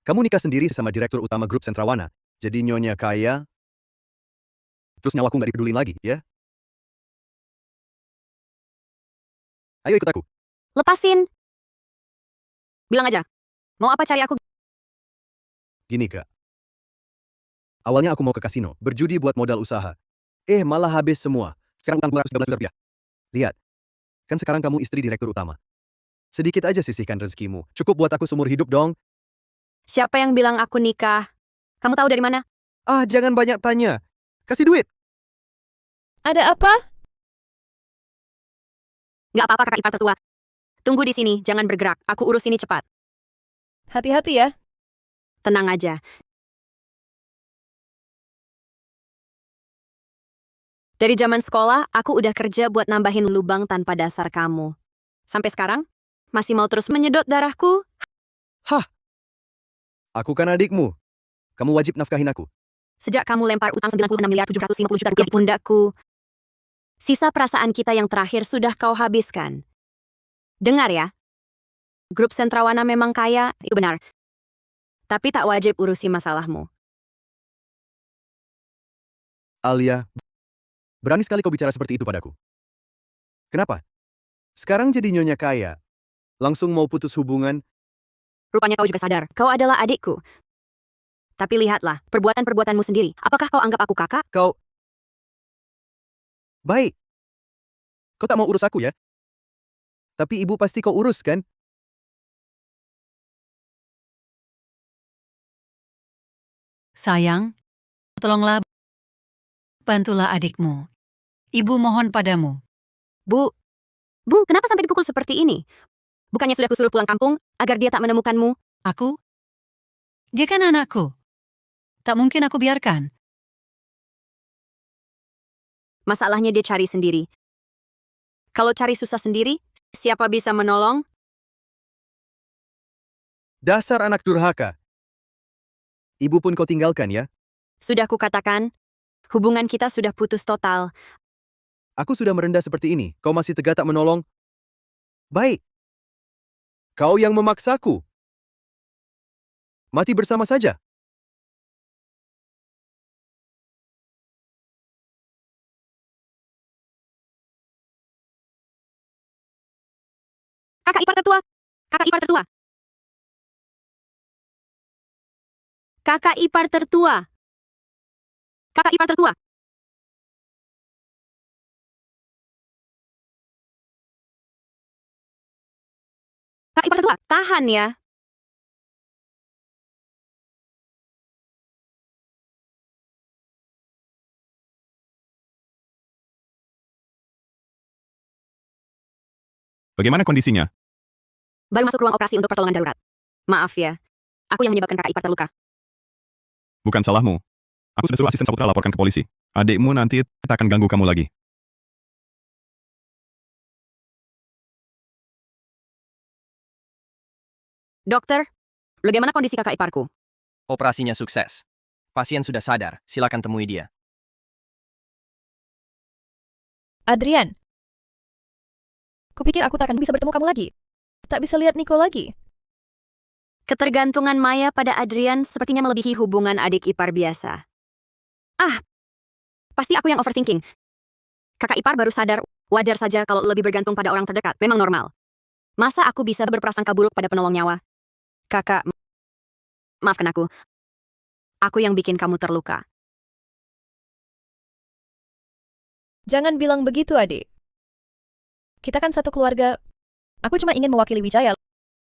kamu nikah sendiri sama direktur utama grup Sentrawana. Jadi nyonya kaya, terus nyawaku nggak dipedulin lagi, ya? Ayo ikut aku. Lepasin. Bilang aja. Mau apa cari aku? Gini, Kak. Awalnya aku mau ke kasino, berjudi buat modal usaha. Malah habis semua. Sekarang utang gue harus 12 juta rupiah. Lihat. Kan sekarang kamu istri direktur utama. Sedikit aja sisihkan rezekimu. Cukup buat aku seumur hidup dong. Siapa yang bilang aku nikah? Kamu tahu dari mana? Jangan banyak tanya. Kasih duit. Ada apa? Nggak apa-apa kakak ipar tertua. Tunggu di sini, jangan bergerak. Aku urus ini cepat. Hati-hati ya. Tenang aja. Dari zaman sekolah, aku udah kerja buat nambahin lubang tanpa dasar kamu. Sampai sekarang, masih mau terus menyedot darahku? Hah? Aku kan adikmu. Kamu wajib nafkahin aku. Sejak kamu lempar utang 96.750 juta rupiah di pundakku, sisa perasaan kita yang terakhir sudah kau habiskan. Dengar ya, grup Sentrawana memang kaya, itu benar. Tapi tak wajib urusi masalahmu. Alia, berani sekali kau bicara seperti itu padaku. Kenapa? Sekarang jadi nyonya kaya. Langsung mau putus hubungan. Rupanya kau juga sadar, kau adalah adikku. Tapi lihatlah, perbuatan-perbuatanmu sendiri. Apakah kau anggap aku kakak? Kau... Baik. Kau tak mau urus aku ya? Tapi ibu pasti kau urus kan? Sayang, tolonglah bantulah adikmu. Ibu mohon padamu. Bu, kenapa sampai dipukul seperti ini? Bukannya sudah kusuruh pulang kampung agar dia tak menemukanmu? Aku? Dia kan anakku. Tak mungkin aku biarkan. Masalahnya dia cari sendiri. Kalau cari susah sendiri, siapa bisa menolong? Dasar anak durhaka. Ibu pun kau tinggalkan ya? Sudah kukatakan, hubungan kita sudah putus total. Aku sudah merendah seperti ini. Kau masih tegak tak menolong? Baik. Kau yang memaksaku. Mati bersama saja. Kakak ipar tertua! Kakak ipar tertua! Kakak ipar tertua! Kakak ipar tertua! Kakak ipar tertua, tahan ya. Bagaimana kondisinya? Baru masuk ruang operasi untuk pertolongan darurat. Maaf ya, aku yang menyebabkan kakak ipar terluka. Bukan salahmu. Aku sudah suruh asisten Saputra laporkan ke polisi. Adikmu nanti tak akan ganggu kamu lagi. Dokter, bagaimana kondisi kakak iparku? Operasinya sukses. Pasien sudah sadar, silakan temui dia. Adrian. Kupikir aku tak akan bisa bertemu kamu lagi. Tak bisa lihat Niko lagi. Ketergantungan Maya pada Adrian sepertinya melebihi hubungan adik ipar biasa. Pasti aku yang overthinking. Kakak ipar baru sadar, wajar saja kalau lebih bergantung pada orang terdekat, memang normal. Masa aku bisa berprasangka buruk pada penolong nyawa? Kakak, maafkan aku. Aku yang bikin kamu terluka. Jangan bilang begitu, adik. Kita kan satu keluarga. Aku cuma ingin mewakili Wijaya.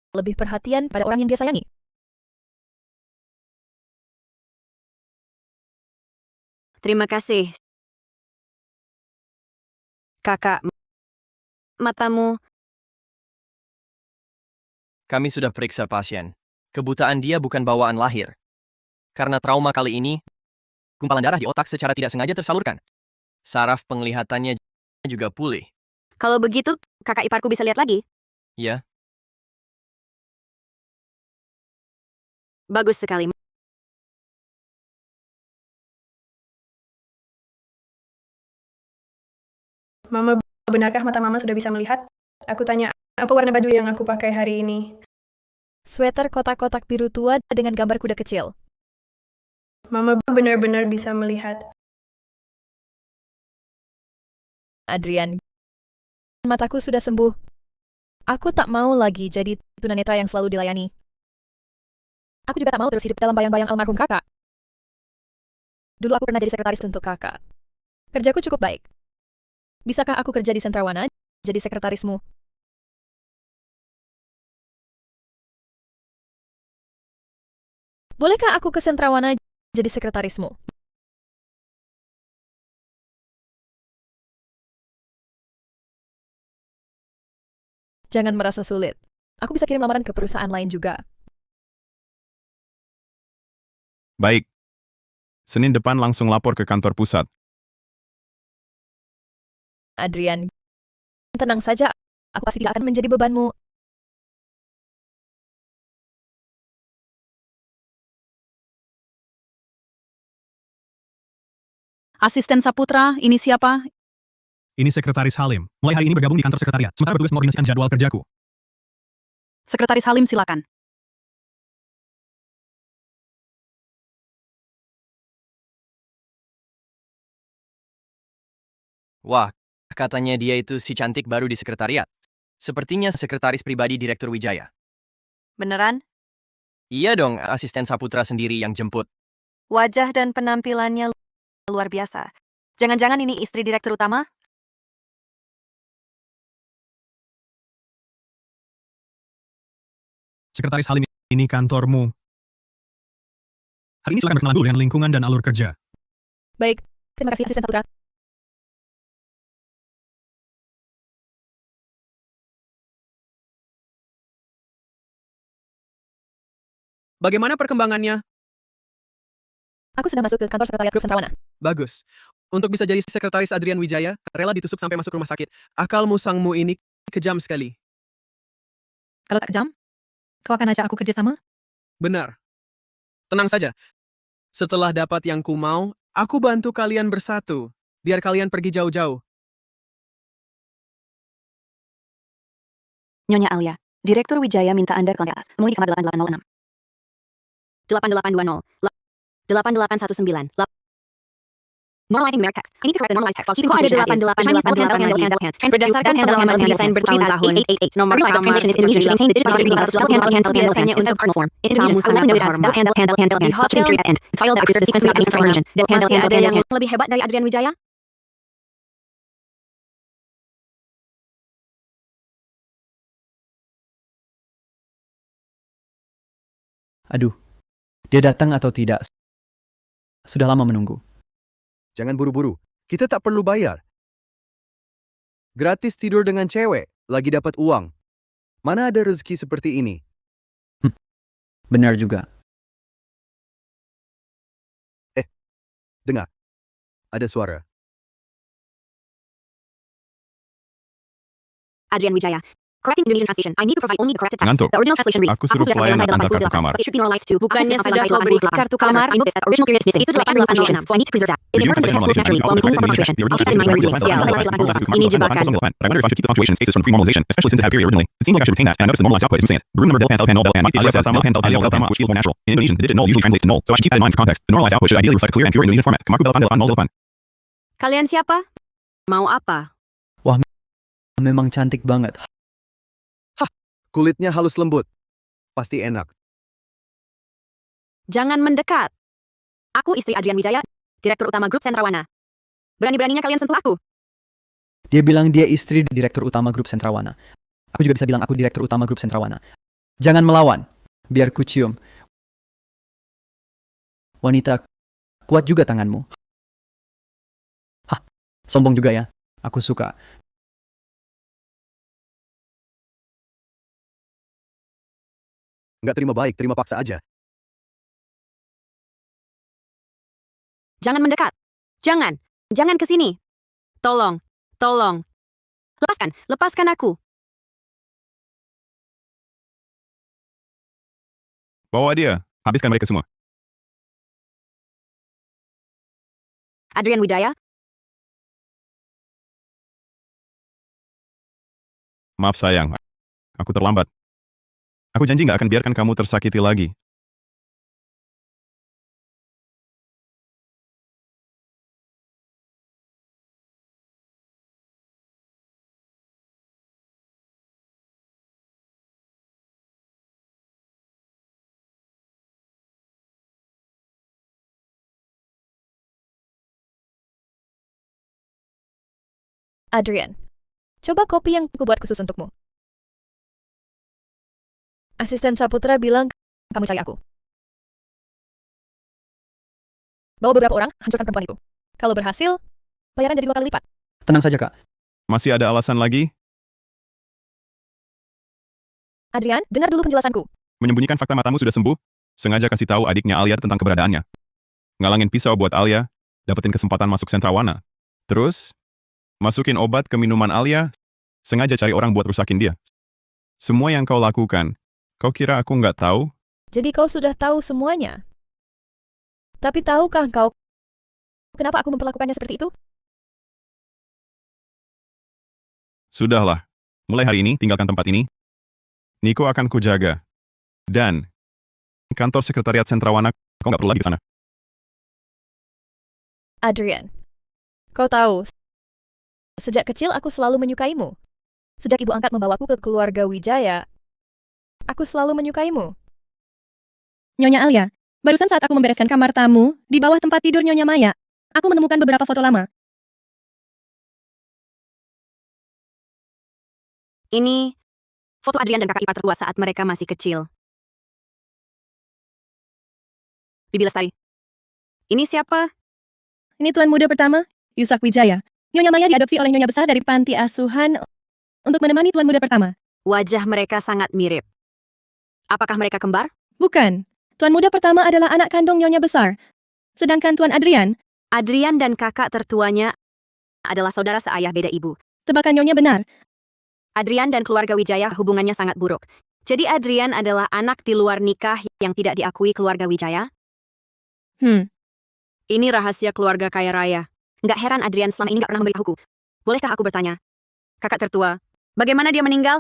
Lebih perhatian pada orang yang dia sayangi. Terima kasih. Kakak, matamu. Kami sudah periksa pasien. Kebutaan dia bukan bawaan lahir. Karena trauma kali ini, gumpalan darah di otak secara tidak sengaja tersalurkan. Saraf penglihatannya juga pulih. Kalau begitu, kakak iparku bisa lihat lagi? Ya, Bagus sekali. Mama, benarkah mata Mama sudah bisa melihat? Aku tanya, apa warna baju yang aku pakai hari ini? Sweater kotak-kotak biru tua dengan gambar kuda kecil. Mama benar-benar bisa melihat. Adrian, mataku sudah sembuh. Aku tak mau lagi jadi tunanetra yang selalu dilayani. Aku juga tak mau terus hidup dalam bayang-bayang almarhum kakak. Dulu aku pernah jadi sekretaris untuk kakak. Kerjaku cukup baik. Bisakah aku kerja di Sentrawana, jadi sekretarismu? Bolehkah aku ke Sentrawana jadi sekretarismu? Jangan merasa sulit. Aku bisa kirim lamaran ke perusahaan lain juga. Baik. Senin depan langsung lapor ke kantor pusat. Adrian, tenang saja. Aku pasti tidak akan menjadi bebanmu. Asisten Saputra, ini siapa? Ini Sekretaris Halim. Mulai hari ini bergabung di kantor sekretariat. Sementara bertugas mengorganisasikan jadwal kerjaku. Sekretaris Halim, silakan. wah, katanya dia itu si cantik baru di sekretariat. Sepertinya sekretaris pribadi Direktur Wijaya. Beneran? Iya dong, asisten Saputra sendiri yang jemput. Wajah dan penampilannya luar biasa. Jangan-jangan ini istri direktur utama? Sekretaris Halim, ini kantormu. Hari ini silakan berkenalan dulu dengan lingkungan dan alur kerja. Baik, terima kasih asisten Saputra. Bagaimana perkembangannya? Aku sudah masuk ke kantor sekretariat grup Sentrawana. Bagus. Untuk bisa jadi sekretaris Adrian Wijaya, rela ditusuk sampai masuk rumah sakit. Akal musangmu ini kejam sekali. Kalau tak kejam, kau akan ajak aku kerjasama? Benar. Tenang saja. Setelah dapat yang ku mau, aku bantu kalian bersatu. Biar kalian pergi jauh-jauh. Nyonya Alia, Direktur Wijaya minta Anda ke lantai atas. Temui di kamar 8806. 8820. 8819. Normalizing numeric text. I need to correct the normalized text while keeping Kok ada punctuation as is. 8888? Berdasarkan handle desain bertahun nomor kamar biasanya untuk art form. Kamu sangat terhormat. Di hotel, masih ada yang lebih hebat dari Adrian Wijaya? Aduh, dia datang atau tidak? Sudah lama menunggu. Jangan buru-buru. Kita tak perlu bayar. Gratis tidur dengan cewek, lagi dapat uang. Mana ada rezeki seperti ini? Benar juga. Dengar. Ada suara. Adrian Wijaya. Correcting Indonesian translation. I need to provide only the corrected text. Ngantuk. The original translation reads. Aku suruh sudah pelayan sampai antar lantai kartu 88, kamar. but it should be normalized to. Bukannya sudah memberi kartu kamar? I noticed that the original period is missing. Itu 8826. So I need to preserve that. It's important to text flows naturally while maintaining proper punctuation. I'll keep that in mind when reading. Ini jebakan. I wonder if I should keep the punctuation stasis from pre-normalization, especially since it had period originally. It seems like I should retain that, and I noticed the normalized output is missing. The room number might be which feels more natural. In Indonesian, the digit null usually translates to null, so I should keep that in mind for context. The normalized output should ideally reflect a clear and pure Indonesian format. Kemaku 8808. Kalian siapa? Mau apa? Memang cantik banget. Kulitnya halus lembut. Pasti enak. Jangan mendekat. Aku istri Adrian Wijaya, Direktur Utama Grup Sentrawana. Berani-beraninya kalian sentuh aku. Dia bilang dia istri Direktur Utama Grup Sentrawana. Aku juga bisa bilang aku Direktur Utama Grup Sentrawana. Jangan melawan. Biar ku cium. Wanita, kuat juga tanganmu. Hah, sombong juga ya. Aku suka. Nggak terima baik, terima paksa aja. Jangan mendekat. Jangan. Jangan ke sini. Tolong. Tolong. Lepaskan aku. Bawa dia. Habiskan mereka semua. Adrian Wijaya, Maaf sayang, aku terlambat. Aku janji nggak akan biarkan kamu tersakiti lagi. Adrian, coba kopi yang aku buat khusus untukmu. Asisten Saputra bilang kamu cari aku. Bawa beberapa orang, hancurkan perempuan itu. Kalau berhasil, bayaran jadi 2 kali lipat. Tenang saja, Kak. Masih ada alasan lagi? Adrian, dengar dulu penjelasanku. Menyembunyikan fakta matamu sudah sembuh? Sengaja kasih tahu adiknya Alia tentang keberadaannya. Ngalangin pisau buat Alia, dapetin kesempatan masuk Sentrawana. Terus, masukin obat ke minuman Alia, sengaja cari orang buat rusakin dia. Semua yang kau lakukan, kau kira aku nggak tahu? Jadi kau sudah tahu semuanya. Tapi tahukah kau kenapa aku memperlakukannya seperti itu? Sudahlah, mulai hari ini tinggalkan tempat ini. Niko akan kujaga. Dan, kantor sekretariat Sentrawana, kau nggak perlu lagi ke sana. Adrian, kau tahu, sejak kecil aku selalu menyukaimu. Sejak ibu angkat membawaku ke keluarga Wijaya, aku selalu menyukaimu. Nyonya Alia, barusan saat aku membereskan kamar tamu, di bawah tempat tidur Nyonya Maya, aku menemukan beberapa foto lama. Ini foto Adrian dan kakak ipar tertua saat mereka masih kecil. Bibi Lestari. Ini siapa? Ini tuan muda pertama, Yusak Wijaya. Nyonya Maya diadopsi oleh Nyonya Besar dari panti asuhan untuk menemani tuan muda pertama. Wajah mereka sangat mirip. Apakah mereka kembar? Bukan. Tuan muda pertama adalah anak kandung Nyonya Besar. Sedangkan Tuan Adrian Dan kakak tertuanya adalah saudara seayah beda ibu. Tebakan Nyonya benar. Adrian dan keluarga Wijaya hubungannya sangat buruk. Jadi Adrian adalah anak di luar nikah yang tidak diakui keluarga Wijaya? Ini rahasia keluarga kaya raya. Nggak heran Adrian selama ini nggak pernah memberitahuku. Bolehkah aku bertanya? Kakak tertua, bagaimana dia meninggal?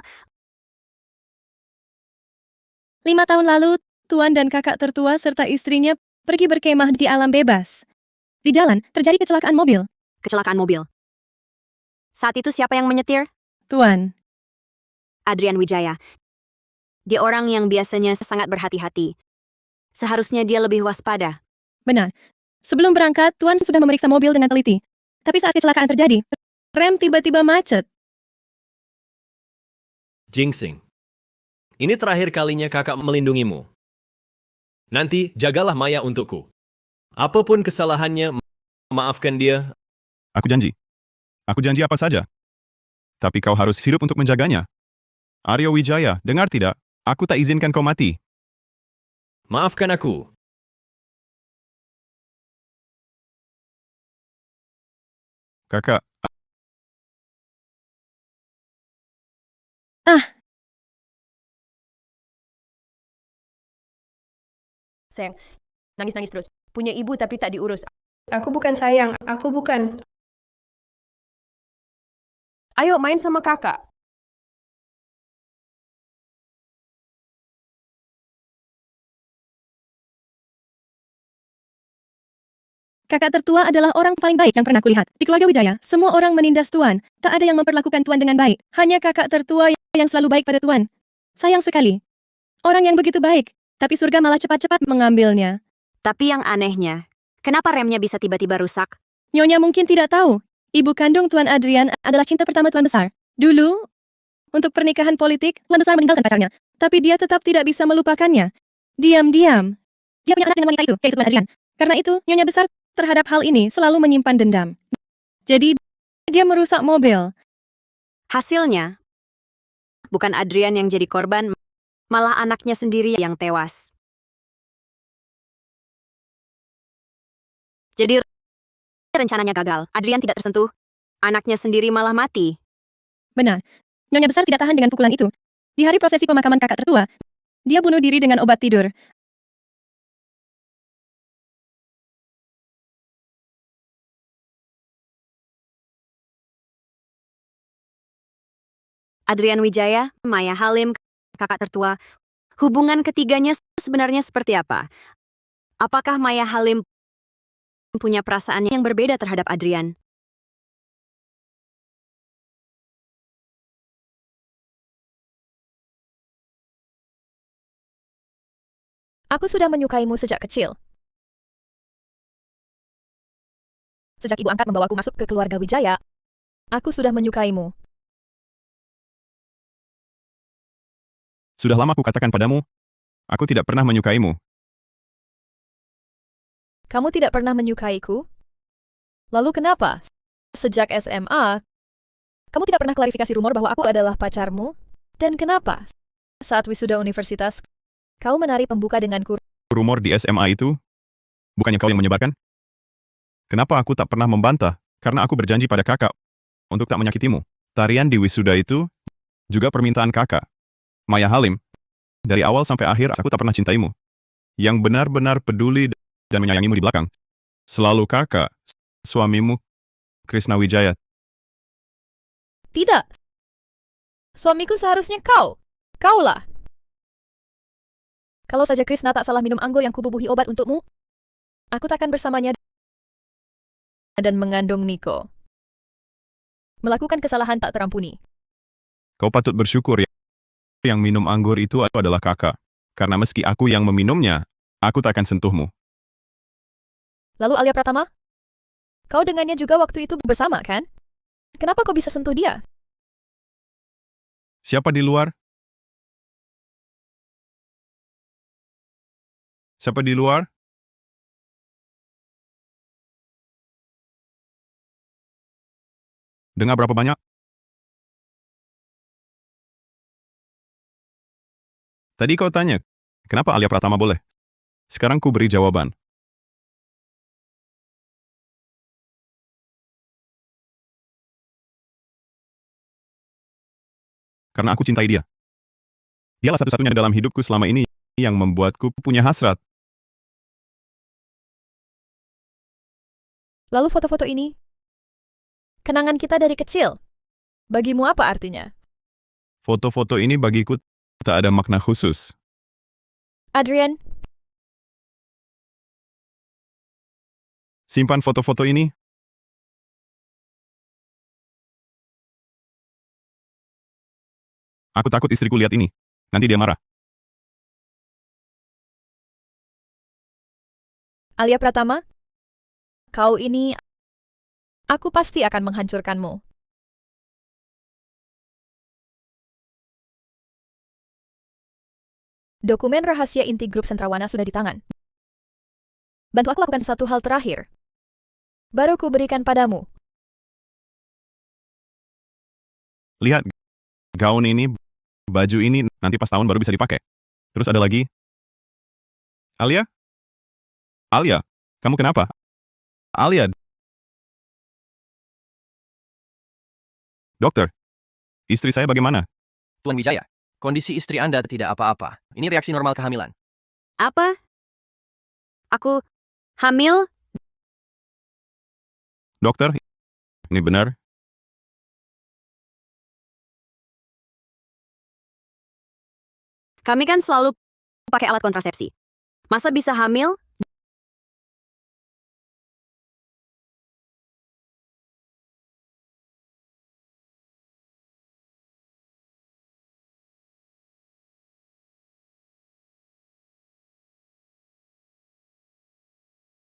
5 tahun lalu, Tuan dan kakak tertua serta istrinya pergi berkemah di alam bebas. Di jalan, terjadi kecelakaan mobil. Kecelakaan mobil. Saat itu siapa yang menyetir? Tuan. Adrian Wijaya. Dia orang yang biasanya sangat berhati-hati. Seharusnya dia lebih waspada. Benar. Sebelum berangkat, Tuan sudah memeriksa mobil dengan teliti. Tapi saat kecelakaan terjadi, rem tiba-tiba macet. Jingsing. Ini terakhir kalinya kakak melindungimu. Nanti jagalah Maya untukku. Apapun kesalahannya, maafkan dia. Aku janji. Aku janji apa saja. Tapi kau harus hidup untuk menjaganya. Aryo Wijaya, dengar tidak? Aku tak izinkan kau mati. Maafkan aku. Kakak, Sayang, nangis-nangis terus. Punya ibu tapi tak diurus. Aku bukan sayang, aku bukan. Ayo main sama kakak. Kakak tertua adalah orang paling baik yang pernah kulihat. Di keluarga Wijaya, semua orang menindas Tuan. Tak ada yang memperlakukan Tuan dengan baik. Hanya kakak tertua yang selalu baik pada Tuan. Sayang sekali. Orang yang begitu baik, tapi surga malah cepat-cepat mengambilnya. Tapi yang anehnya, Kenapa remnya bisa tiba-tiba rusak? Nyonya mungkin tidak tahu, ibu kandung Tuan Adrian adalah cinta pertama Tuan Besar. Dulu, untuk pernikahan politik, Tuan Besar meninggalkan pacarnya. Tapi dia tetap tidak bisa melupakannya. Diam-diam. Dia punya anak dengan wanita itu, yaitu Tuan Adrian. Karena itu, Nyonya Besar terhadap hal ini selalu menyimpan dendam. Jadi, dia merusak mobil. Hasilnya, bukan Adrian yang jadi korban, malah anaknya sendiri yang tewas. Jadi, rencananya gagal. Adrian tidak tersentuh. Anaknya sendiri malah mati. Benar. Nyonya Besar tidak tahan dengan pukulan itu. Di hari prosesi pemakaman kakak tertua, dia bunuh diri dengan obat tidur. Adrian Wijaya, Maya Halim, kakak tertua. Hubungan ketiganya sebenarnya seperti apa? Apakah Maya Halim punya perasaan yang berbeda terhadap Adrian? Aku sudah menyukaimu sejak kecil. Sejak ibu angkat membawaku masuk ke keluarga Wijaya, aku sudah menyukaimu. Sudah lama aku katakan padamu, aku tidak pernah menyukaimu. Kamu tidak pernah menyukaiku? Lalu kenapa? Sejak SMA, kamu tidak pernah klarifikasi rumor bahwa aku adalah pacarmu? Dan kenapa? Saat wisuda universitas, kau menari pembuka denganku. Rumor di SMA itu, bukannya kau yang menyebarkan? Kenapa aku tak pernah membantah? Karena aku berjanji pada kakak untuk tak menyakitimu. Tarian di wisuda itu juga permintaan kakak. Maya Halim, dari awal sampai akhir aku tak pernah cintaimu. Yang benar-benar peduli dan menyayangimu di belakang. Selalu kakak, suamimu, Krishna Wijaya. Tidak. Suamiku seharusnya kau. Kaulah. Kalau saja Krishna tak salah minum anggur yang kububuhi obat untukmu, aku takkan bersamanya dan mengandung Niko. Melakukan kesalahan tak terampuni. Kau patut bersyukur ya. Yang minum anggur itu adalah kakak. Karena meski aku yang meminumnya, aku tak akan sentuhmu. Lalu Alia Pratama? Kau dengannya juga waktu itu bersama, kan? Kenapa kau bisa sentuh dia? Siapa di luar? Siapa di luar? Dengar berapa banyak? Tadi kau tanya, kenapa Alia Pratama boleh? Sekarang ku beri jawaban. Karena aku cintai dia. Dialah satu-satunya dalam hidupku selama ini yang membuatku punya hasrat. Lalu foto-foto ini? Kenangan kita dari kecil. Bagimu apa artinya? Foto-foto ini bagiku tak ada makna khusus. Adrian, Simpan foto-foto ini. Aku takut istriku lihat ini. Nanti dia marah. Alia Pratama, kau ini, aku pasti akan menghancurkanmu. Dokumen rahasia inti grup Sentrawana sudah di tangan. Bantu aku lakukan satu hal terakhir. Baru ku berikan padamu. Lihat, gaun ini, baju ini, nanti pas tahun baru bisa dipakai. Terus ada lagi. Alia? Alia, kamu kenapa? Alia. Dokter, istri saya bagaimana? Tuan Wijaya, kondisi istri Anda tidak apa-apa. Ini reaksi normal kehamilan. Apa? Aku hamil? Dokter, ini benar? Kami kan selalu pakai alat kontrasepsi. Masa bisa hamil?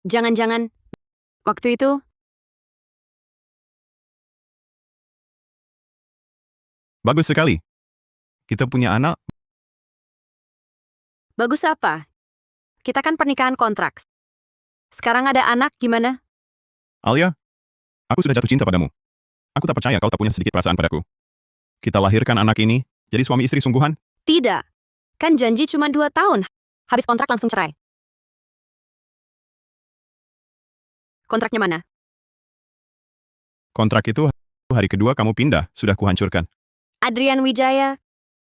Jangan-jangan, waktu itu, Bagus sekali. Kita punya anak. bagus apa? Kita kan pernikahan kontrak. Sekarang ada anak, gimana? Alia, aku sudah jatuh cinta padamu. Aku tak percaya kau tak punya sedikit perasaan padaku. Kita lahirkan anak ini, jadi suami istri sungguhan. Tidak. Kan janji cuma 2 tahun. Habis kontrak langsung cerai. Kontraknya mana? Kontrak itu hari kedua kamu pindah, sudah kuhancurkan. Adrian Wijaya,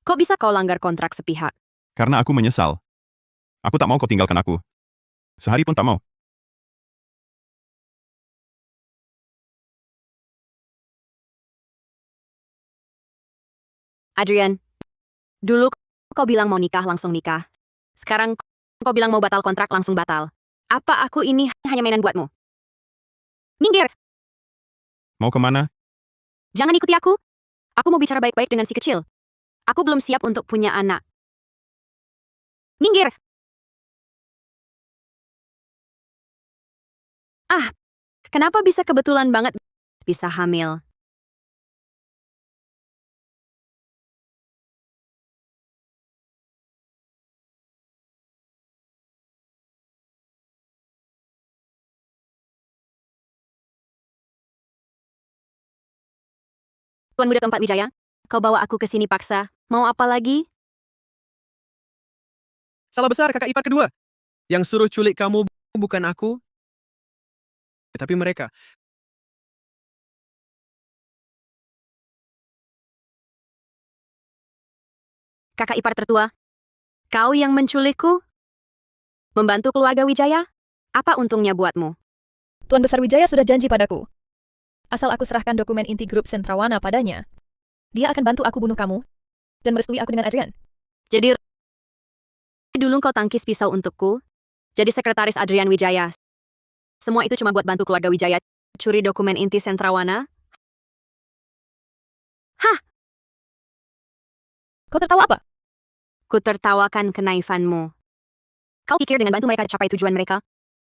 kok bisa kau langgar kontrak sepihak? Karena aku menyesal. Aku tak mau kau tinggalkan aku. Sehari pun tak mau. Adrian, dulu kau bilang mau nikah langsung nikah. Sekarang kau bilang mau batal kontrak langsung batal. Apa aku ini hanya mainan buatmu? Minggir! Mau kemana? Jangan ikuti aku. Aku mau bicara baik-baik dengan si kecil. Aku belum siap untuk punya anak. Minggir! Ah, kenapa bisa kebetulan banget bisa hamil? Tuan Muda Keempat Wijaya, kau bawa aku ke sini paksa. Mau apa lagi? Salah besar kakak ipar kedua. Yang suruh culik kamu bukan aku, tapi mereka. Kakak ipar tertua, kau yang menculikku? Membantu keluarga Wijaya? Apa untungnya buatmu? Tuan Besar Wijaya sudah janji padaku. Asal aku serahkan dokumen inti grup Sentrawana padanya, dia akan bantu aku bunuh kamu dan merestui aku dengan Adrian. Jadi, dulu kau tangkis pisau untukku? Jadi sekretaris Adrian Wijaya. Semua itu cuma buat bantu keluarga Wijaya curi dokumen inti Sentrawana? Hah? Kau tertawa apa? Ku tertawakan kenaifanmu. Kau pikir dengan bantu mereka capai tujuan mereka?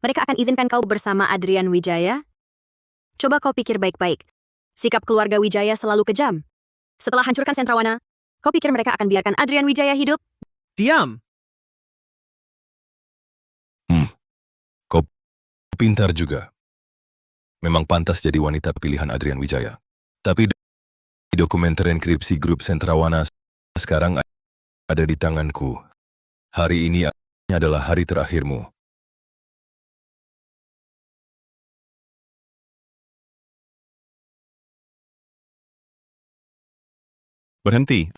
Mereka akan izinkan kau bersama Adrian Wijaya? Coba kau pikir baik-baik. Sikap keluarga Wijaya selalu kejam. Setelah hancurkan Sentrawana, kau pikir mereka akan biarkan Adrian Wijaya hidup? Diam! Kau pintar juga. Memang pantas jadi wanita pilihan Adrian Wijaya. Tapi dokumen terenkripsi grup Sentrawana sekarang ada di tanganku. Hari ini adalah hari terakhirmu. Berhenti.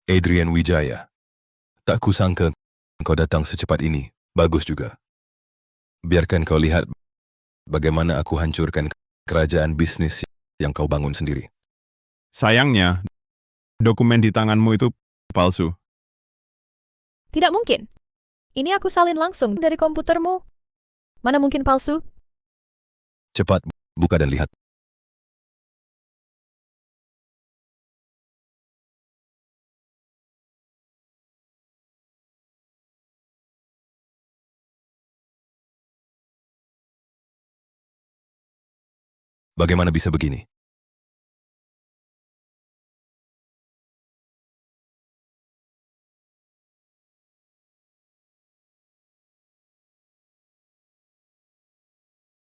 Adrian Wijaya. Tak kusangka kau datang secepat ini. Bagus juga. Biarkan kau lihat bagaimana aku hancurkan kerajaan bisnis yang kau bangun sendiri. Sayangnya, dokumen di tanganmu itu palsu. Tidak mungkin. Ini aku salin langsung dari komputermu. Mana mungkin palsu? Cepat, buka dan lihat. Bagaimana bisa begini?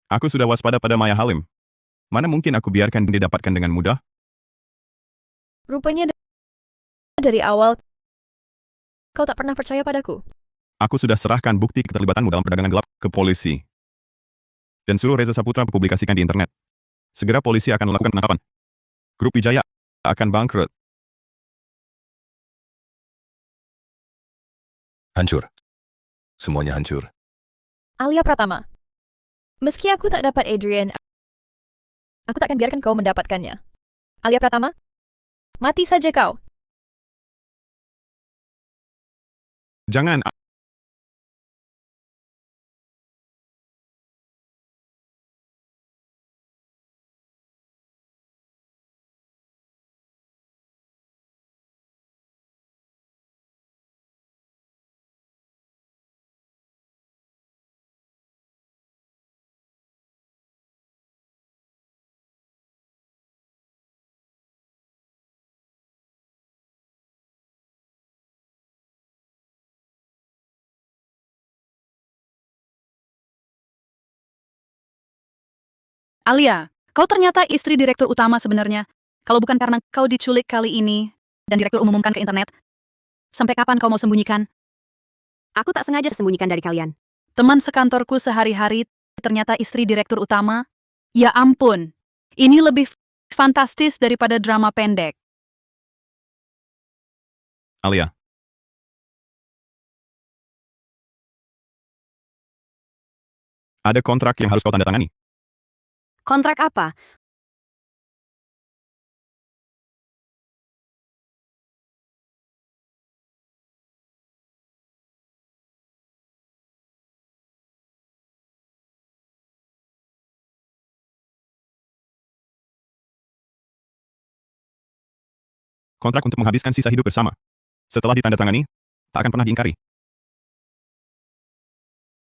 Aku sudah waspada pada Maya Halim. Mana mungkin aku biarkan dia dapatkan dengan mudah? Rupanya dari awal kau tak pernah percaya padaku. Aku sudah serahkan bukti keterlibatanmu dalam perdagangan gelap ke polisi. Dan suruh Reza Saputra publikasikan di internet. Segera polisi akan melakukan penangkapan. Grup Wijaya akan bangkrut. Hancur. Semuanya hancur. Alia Pratama. Meski aku tak dapat Adrian, aku tak akan biarkan kau mendapatkannya. Alia Pratama, mati saja kau. Jangan. Alia, kau ternyata istri direktur utama sebenarnya. Kalau bukan karena kau diculik kali ini, dan direktur umumkan ke internet, sampai kapan kau mau sembunyikan? Aku tak sengaja sembunyikan dari kalian. Teman sekantorku sehari-hari ternyata istri direktur utama. Ya ampun, ini lebih fantastis daripada drama pendek. Alia. Ada kontrak yang harus kau tanda tangani. Kontrak apa? Kontrak untuk menghabiskan sisa hidup bersama. Setelah ditandatangani, tak akan pernah diingkari.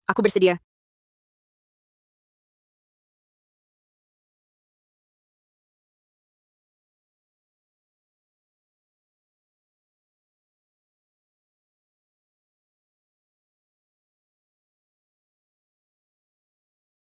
Aku bersedia.